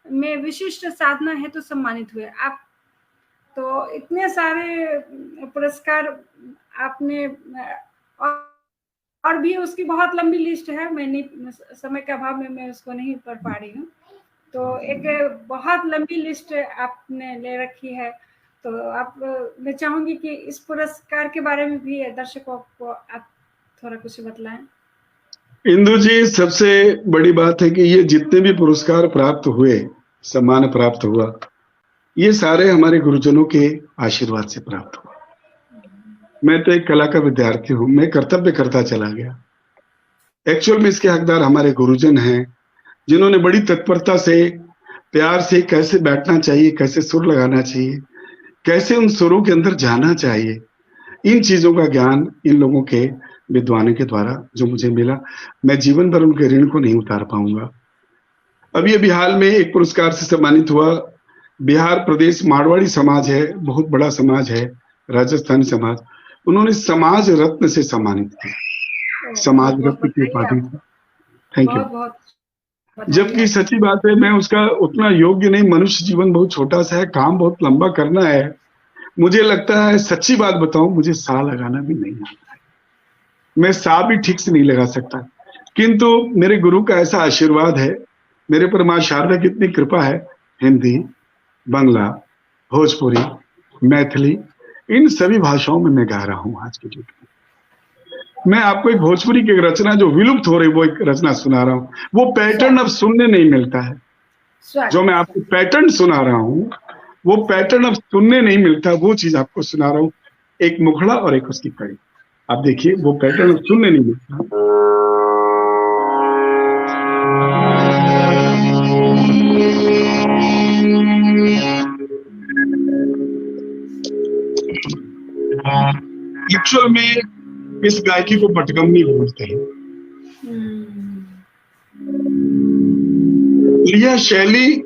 में विशिष्ट साधना हेतु सम्मानित हुए। आप तो इतने सारे पुरस्कार आपने, और भी उसकी बहुत लंबी लिस्ट है, मैं समय के अभाव में मैं उसको नहीं पढ़ पा रही हूँ। तो एक बहुत लंबी लिस्ट आपने ले रखी है। तो मैं चाहूंगी कि इस पुरस्कार के बारे में भी दर्शकों को आप थोड़ा कुछ बतलाएं। इंदु जी, सबसे बड़ी बात है कि ये जितने भी पुरस्कार प्राप्त हुए, सम्मान प्राप्त हुआ, ये सारे हमारे गुरुजनों के आशीर्वाद से प्राप्त हुआ। मैं तो एक कला का विद्यार्थी हूं, मैं कर्तव्य करता चला गया। एक्चुअल में इसके हकदार हमारे गुरुजन हैं, जिन्होंने बड़ी तत्परता से, प्यार से कैसे बैठना चाहिए, कैसे सुर लगाना चाहिए, कैसे उन सुरों के अंदर जाना चाहिए, इन चीजों का ज्ञान इन लोगों के विद्वानों के द्वारा जो मुझे मिला, मैं जीवन भर उनके ऋण को नहीं उतार पाऊंगा। अभी अभी हाल में एक पुरस्कार से सम्मानित हुआ। बिहार प्रदेश मारवाड़ी समाज है, बहुत बड़ा समाज है, राजस्थानी समाज, उन्होंने समाज रत्न से सम्मानित किया, समाज रत्न की उपाधि। Thank you. जबकि सच्ची बात है, मैं उसका उतना योग्य नहीं, मनुष्य जीवन बहुत छोटा सा है, काम बहुत लंबा करना है। मुझे लगता है, सच्ची बात बताऊं, मुझे सा लगाना भी नहीं आता है, मैं सा भी ठीक से नहीं लगा सकता। किंतु मेरे गुरु का ऐसा आशीर्वाद है, मेरे पर मां शारदा की इतनी कृपा है, हिंदी, बांग्ला, भोजपुरी, मैथिली, इन सभी भाषाओं में मैं गा रहा हूं आज के डेट में। मैं आपको एक भोजपुरी की रचना जो विलुप्त हो रही, वो एक रचना सुना रहा हूं। वो पैटर्न अब सुनने नहीं मिलता है, जो मैं आपको पैटर्न सुना रहा हूं, वो पैटर्न अब सुनने नहीं मिलता। वो चीज आपको सुना रहा हूं, एक मुखड़ा और एक उसकी कड़ी। आप देखिए, वो पैटर्न अब सुनने नहीं मिलता। एक्चुअल में इस गायकी को पटगम्मी बोलते हैं। यह शैली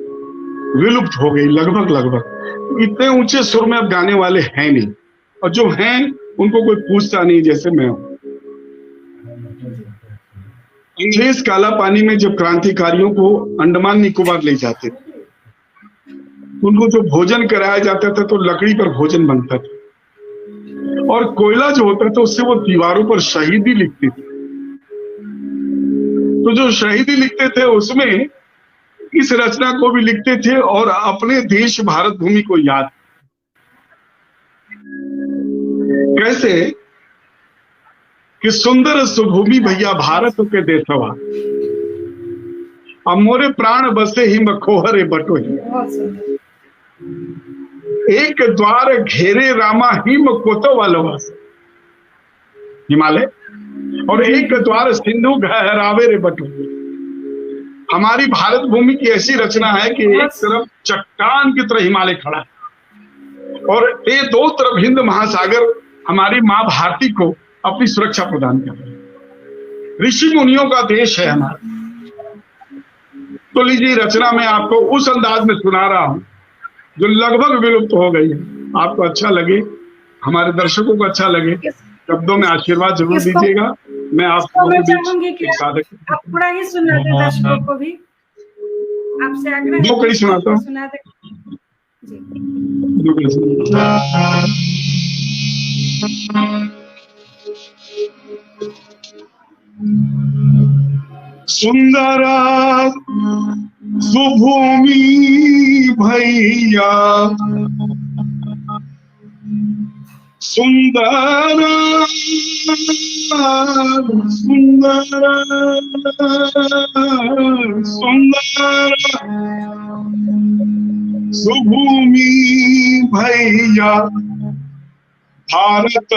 विलुप्त हो गई लगभग। इतने ऊंचे सुर में अब गाने वाले हैं नहीं, और जो हैं उनको कोई पूछता नहीं, जैसे मैं हूं। अंग्रेज काला पानी में जब क्रांतिकारियों को अंडमान निकोबार ले जाते थे, उनको जो भोजन कराया जाता था तो लकड़ी पर भोजन बनता था, और कोयला जो होता था उससे वो दीवारों पर शहीदी लिखते थे। तो जो शहीदी लिखते थे उसमें इस रचना को भी लिखते थे, और अपने देश भारत भूमि को याद। कैसे कि सुंदर सुभूमि भैया भारत के देशवा, अब मोरे प्राण बसे ही मखोहरे बटोही, एक द्वार घेरे रामा हिम कोतवालवास, हिमालय, और एक द्वार सिंधु गहरावे रे बटोही। हमारी भारत भूमि की ऐसी रचना है कि एक तरफ चट्टान की तरह हिमालय खड़ा है, और ये दो तरफ हिंद महासागर हमारी मां भारती को अपनी सुरक्षा प्रदान कर रहे हैं। ऋषि मुनियों का देश है हमारा। तो लीजिए रचना में आपको उस अंदाज में सुना रहा हूं जो लगभग विलुप्त हो गई है। आपको अच्छा लगे, हमारे दर्शकों को अच्छा लगे, शब्दों में आशीर्वाद जरूर दीजिएगा। मैं आप मैं चाहूंगी कि आप पूरा ही सुना दें दर्शकों को भी, आपसे आग्रह है। दो कड़ी सुनाता हूँ, सुना दे जी। दो कड़ी सुनाता हूँ। सुंदरा सुभूमि भैया, सुंदर सुंदर सुंदर सुभूमि भैया, भारत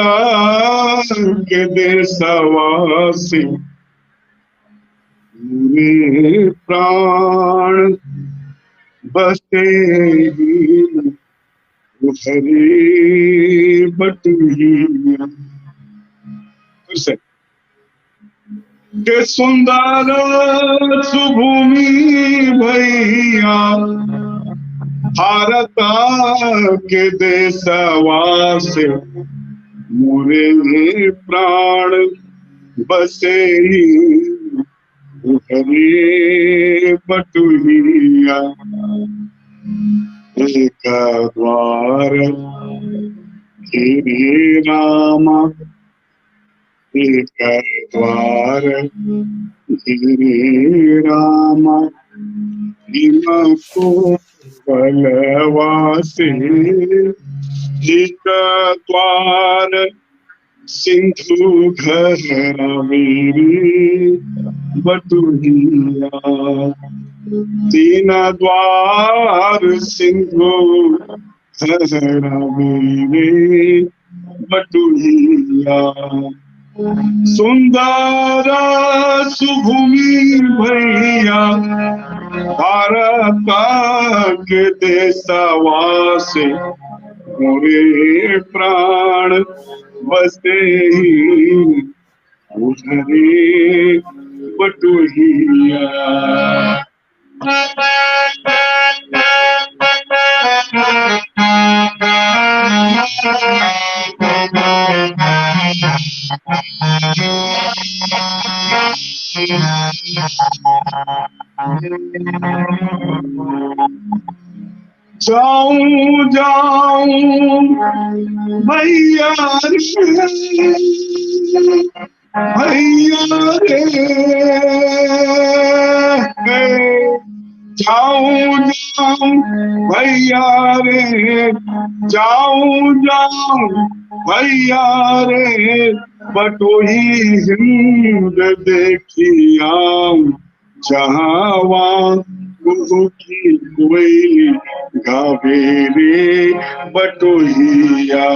के देशवासी मेरे प्राण बसते हरे बटुइया। फिर से के सुंदर सुभूमि भैया, भारत के देशवासी मोरे प्राण बसे हरे बटुइया। एक द्वार गिरे रामा, एक द्वार गिरे रामा, को बलवासे। एक द्वार सिंधु घर मेरी बटुइया, तीन द्वार सिंधु घर मेरी बटुइया। सुंदर सुभूमि भैया, भारत के देशवासी मोरे प्राण बसते हरे बटुइया। जाऊं जाऊं भैया रे, भैया रे, जाऊं जाऊं भैया रे, जाऊं जाऊं भैया रे, बटोही हिंद देखिया, जहाँ वहाँ गुरु की कोई गावे रे बटोहिया।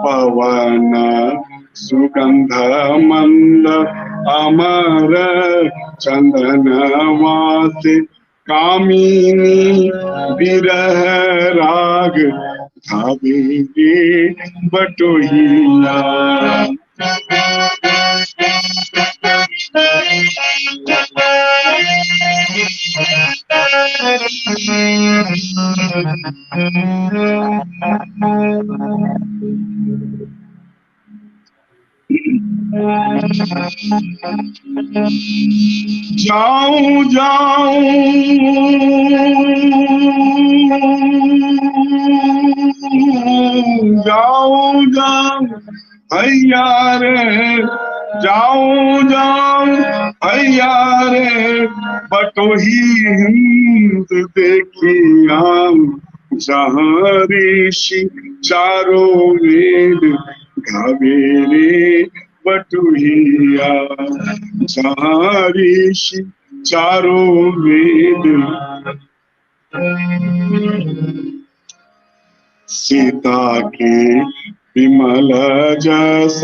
पवन सुगंध मंद अमर चंदन वासे, कामिनी विरह राग गावे रे बटोहिया। जाऊं जाऊं जाऊं जाऊं भैया रे, जाऊं जाऊं भैया रे, बटोही हिंद देखिया, जहाँ ऋषि चारों वेद गावे रे बटुहिया। जहाँ ऋषि चारों वेद, सीता के विमल जस,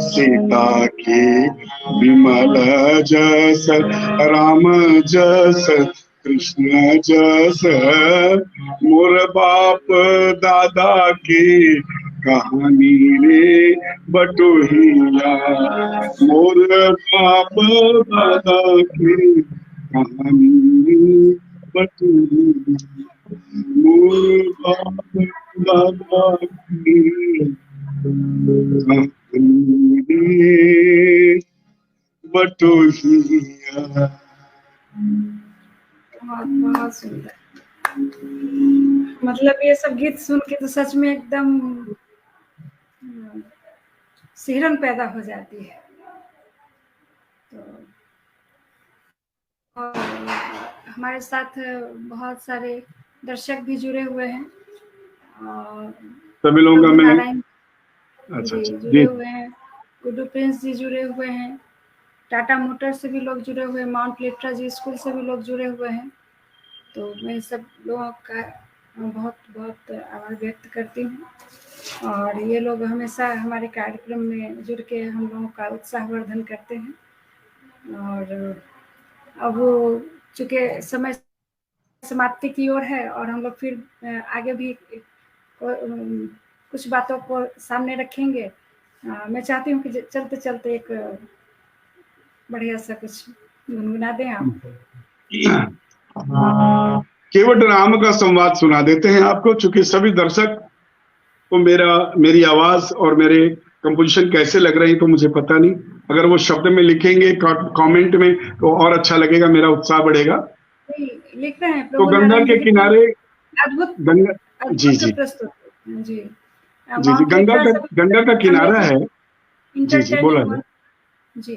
सीता के विमल जस, राम जस कृष्ण जस, मोर बाप दादा की कहानी रे बटोहिया। मोर बाप दादा की कहानी बटोही मोर बाप दादा की कहानी बटोहिया। बहुत सुंदर। मतलब ये सब गीत सुन के तो सच में एकदम सिहरन पैदा हो जाती है। तो और हमारे साथ बहुत सारे दर्शक भी जुड़े हुए हैं और सभी लोगों का मैं नारायण अच्छा जी अच्छा जुड़े जी हुए हैं, गुड्डू प्रिंस जी जुड़े हुए हैं, टाटा मोटर से भी लोग जुड़े हुए हैं, माउंट लेट्रा जी स्कूल से भी लोग जुड़े हुए हैं। तो मैं सब लोगों का बहुत बहुत आभार व्यक्त करती हूँ और ये लोग हमेशा हमारे कार्यक्रम में जुड़ के हम लोगों का उत्साहवर्धन करते हैं। और अब वो चूँकि समय समाप्ति की ओर है और हम लोग फिर आगे भी कुछ बातों को सामने रखेंगे। मैं चाहती हूँ कि चलते चलते एक बढ़िया सा कुछ गुनगुना दें आप। केवट राम का संवाद सुना देते हैं आपको, चूंकि सभी दर्शक को मेरी आवाज और मेरे कंपोजिशन कैसे लग रही तो मुझे पता नहीं। अगर वो शब्द में लिखेंगे कमेंट में तो और अच्छा लगेगा, मेरा उत्साह बढ़ेगा। लिख रहे हैं तो प्रभु गंगा नारायण के जी किनारे अद्भुत गंगा जी अद्भुत जी प्रस्तुत जी जी जी माउंट लेट्रा सब गंगा का किनारा है। जी जी बोला इंटरटेनिंग जी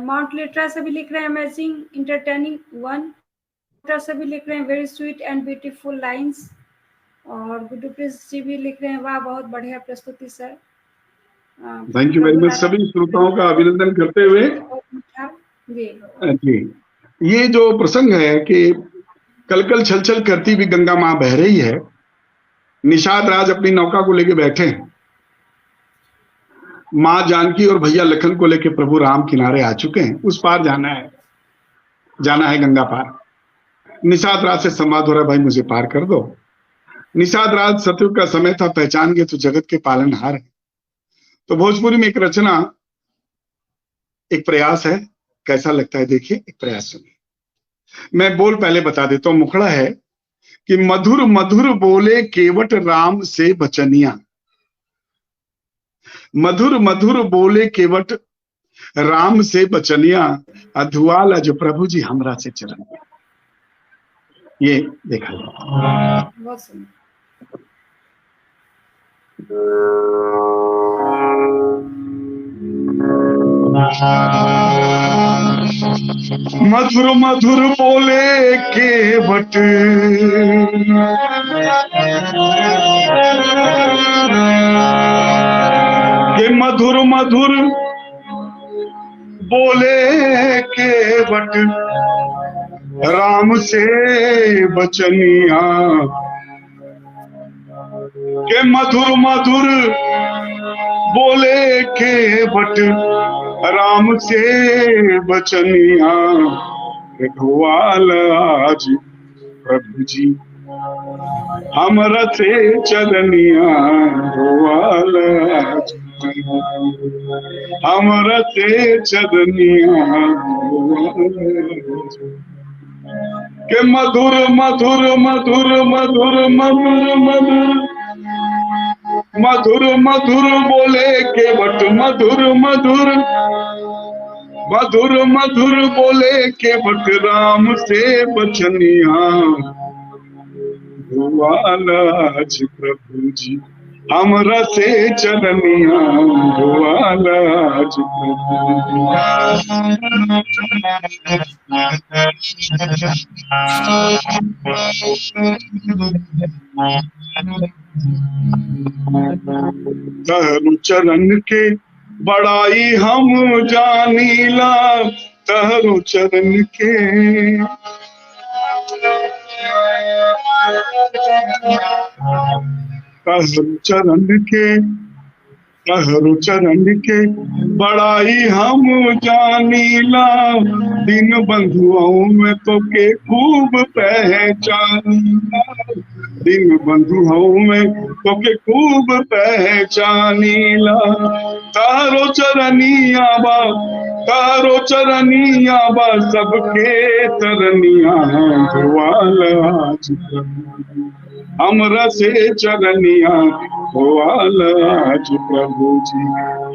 माउंट लेट्रा से भी लिख रहे हैं अमेजिंग इंटरटेनिंग वन, से भी लिख रहे हैं very sweet and beautiful lines. और गुड्डू प्रिंस जी भी लिख रहे हैं वाह बहुत बढ़िया प्रस्तुति sir. Thank you very Prabhu much. सभी श्रोताओं का अभिनंदन करते हुए जी ये जो प्रसंग है कि कल कल छल छल करती भी गंगा मां बह रही है, निषाद राज अपनी नौका को लेके बैठे हैं, मां जानकी और भैया लखन को लेके प्रभु राम किनारे आ चुके हैं, उस पार जाना है गंगा पार। निषाद राज से संवाद हो रहा है, भाई मुझे पार कर दो। निषाद राज सतयुग का समय था, पहचान गए तो जगत के पालनहार है। तो भोजपुरी में एक रचना, एक प्रयास है, कैसा लगता है देखिए, एक प्रयास सुनिए। मैं बोल पहले बता देता हूं, मुखड़ा है कि मधुर मधुर बोले केवट राम से बचनिया, मधुर मधुर बोले केवट राम से बचनिया, अधुआल अज प्रभु जी हमरा से चरण। ये देखा मधुर मधुर बोले केवट के मधुर मधुर बोले केवट राम से बचनिया, के मधुर मधुर बोले केवट राम से बचनिया, रघुवाल आज प्रभु जी हमरा से चरनिया, रघुवाल आज हमरा से चरनिया, के मधुर मधुर मधुर मधुर मधुर मधुर मधुर मधुर बोले केवट मधुर मधुर मधुर मधुर बोले केवट राम से बचनिया, भुआल आज प्रभु जी हमरा से चरनिया, भुआल आज तहरु चरण के बड़ाई हम जानीला, तहरु चरण के तहरु चरण के तहरु चरण के बड़ाई हम जानीला, दिन बंधुओं में तो के खूब पहचानीला, दिन बंधुओं में तो के खूब पहचानीला। तारो चरनिया बा, तारो चरनिया बा, सबके चरनिया धोवाल आज प्रभु, हमरा से चरनिया धोवाल आज प्रभु जी,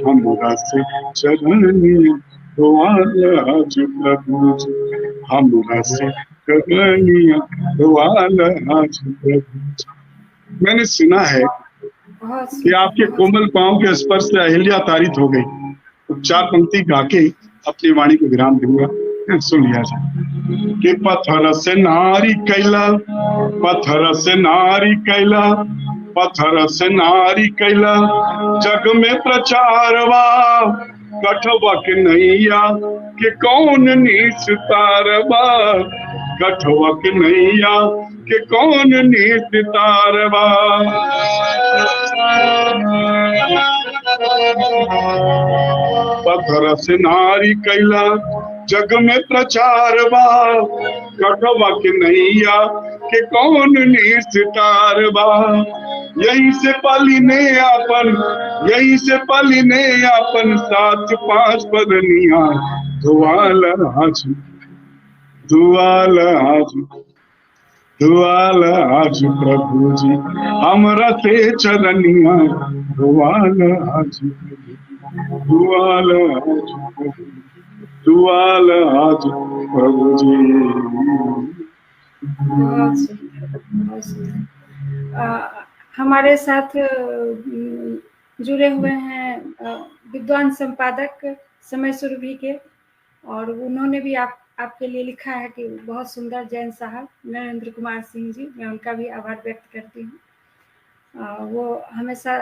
हमरा से चरनिया धोवाल आज प्रभु जी, हमरा से चरनिया धोवाल आज प्रभु जी। मैंने सुना है कि आपके कोमल पांव के स्पर्श से अहिल्या तारित हो गई। तो 4 पंक्ति गा के अपनी वाणी को विराम दूंगा, सुन लिया जाए कि पत्थर से नारी कैला, पत्थर से नारी कैला, पत्थर से नारी कैला, जग में प्रचारवा, कठवा के नैया कि कौन नीच तारवा, कठवा के नैया कि कौन नीच तारवा। पत्थर से नारी कैला, जग में प्रचारवा, कठवा के नैया के कौन निस्तारवा। यहीं से पाली ने आपन, यहीं से पाली ने आपन 7-5 पदनिया, धुआल आज, धुआल आज, धुआल आज प्रभु जी, हमरा से चरनिया धुआल आज, धुआल आज, धुआल आज प्रभु जी। हमारे साथ जुड़े हुए हैं विद्वान संपादक समय सुरभि के, और उन्होंने भी आपके लिए लिखा है कि बहुत सुंदर। जैन साहब नरेंद्र कुमार सिंह जी, मैं उनका भी आभार व्यक्त करती हूँ। वो हमेशा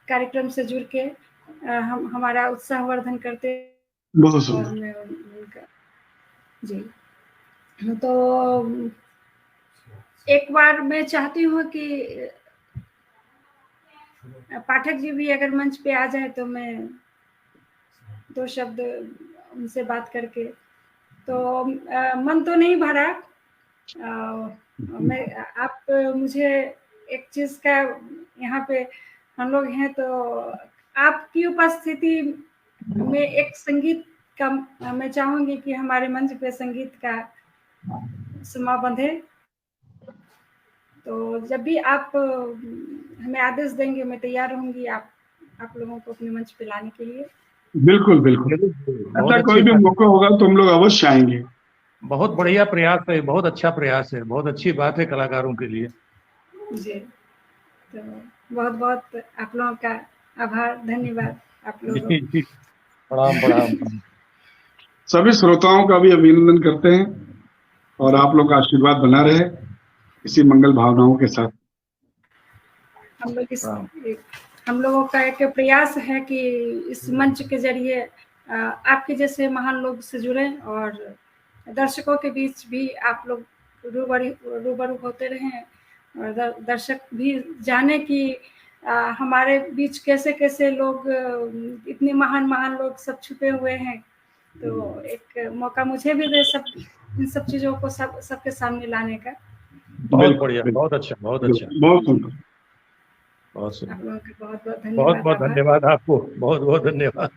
कार्यक्रम से जुड़ के हमारा उत्साहवर्धन करते। बहुत और मैं उनका जी, तो एक बार मैं चाहती हूँ कि पाठक जी भी अगर मंच पे आ जाए तो मैं 2 शब्द उनसे बात करके, तो मन तो नहीं भरा। मैं आप मुझे एक चीज का, यहाँ पे हम लोग हैं तो आपकी उपस्थिति में एक संगीत का मैं चाहूंगी कि हमारे मंच पे संगीत का समा बंधे। तो जब भी आप हमें आदेश देंगे मैं तैयार रहूंगी आप लोगों को अपने मंच पे लाने के लिए। बिल्कुल बिल्कुल, ऐसा कोई भी मौका होगा तो हम लोग अवश्य आएंगे। बहुत बढ़िया प्रयास है, बहुत अच्छा प्रयास है, बहुत अच्छी बात है कलाकारों के लिए जी। तो बहुत बहुत आप लोगों का आभार, धन्यवाद आप लोगों। प्रणाम प्रणाम। सभी श्रोताओं का भी अभिनंदन करते हैं और आप लोग का आशीर्वाद बना रहे इसी मंगल भावनाओं के साथ। हम लोगों का एक प्रयास है कि इस मंच के जरिए आपके जैसे महान लोग से जुड़े और दर्शकों के बीच भी आप लोग रूबरू होते रहें, और दर्शक भी जाने कि हमारे बीच कैसे कैसे लोग, इतने महान लोग सब छुपे हुए हैं। तो एक मौका मुझे भी दे इन सब चीजों को सबके सामने लाने का। बहुत बढ़िया, बहुत अच्छा, बहुत अच्छा, बहुत सुंदर, बहुत सुंदर। आप लोगों का बहुत बहुत धन्यवाद। बहुत बहुत धन्यवाद आपको, बहुत बहुत धन्यवाद।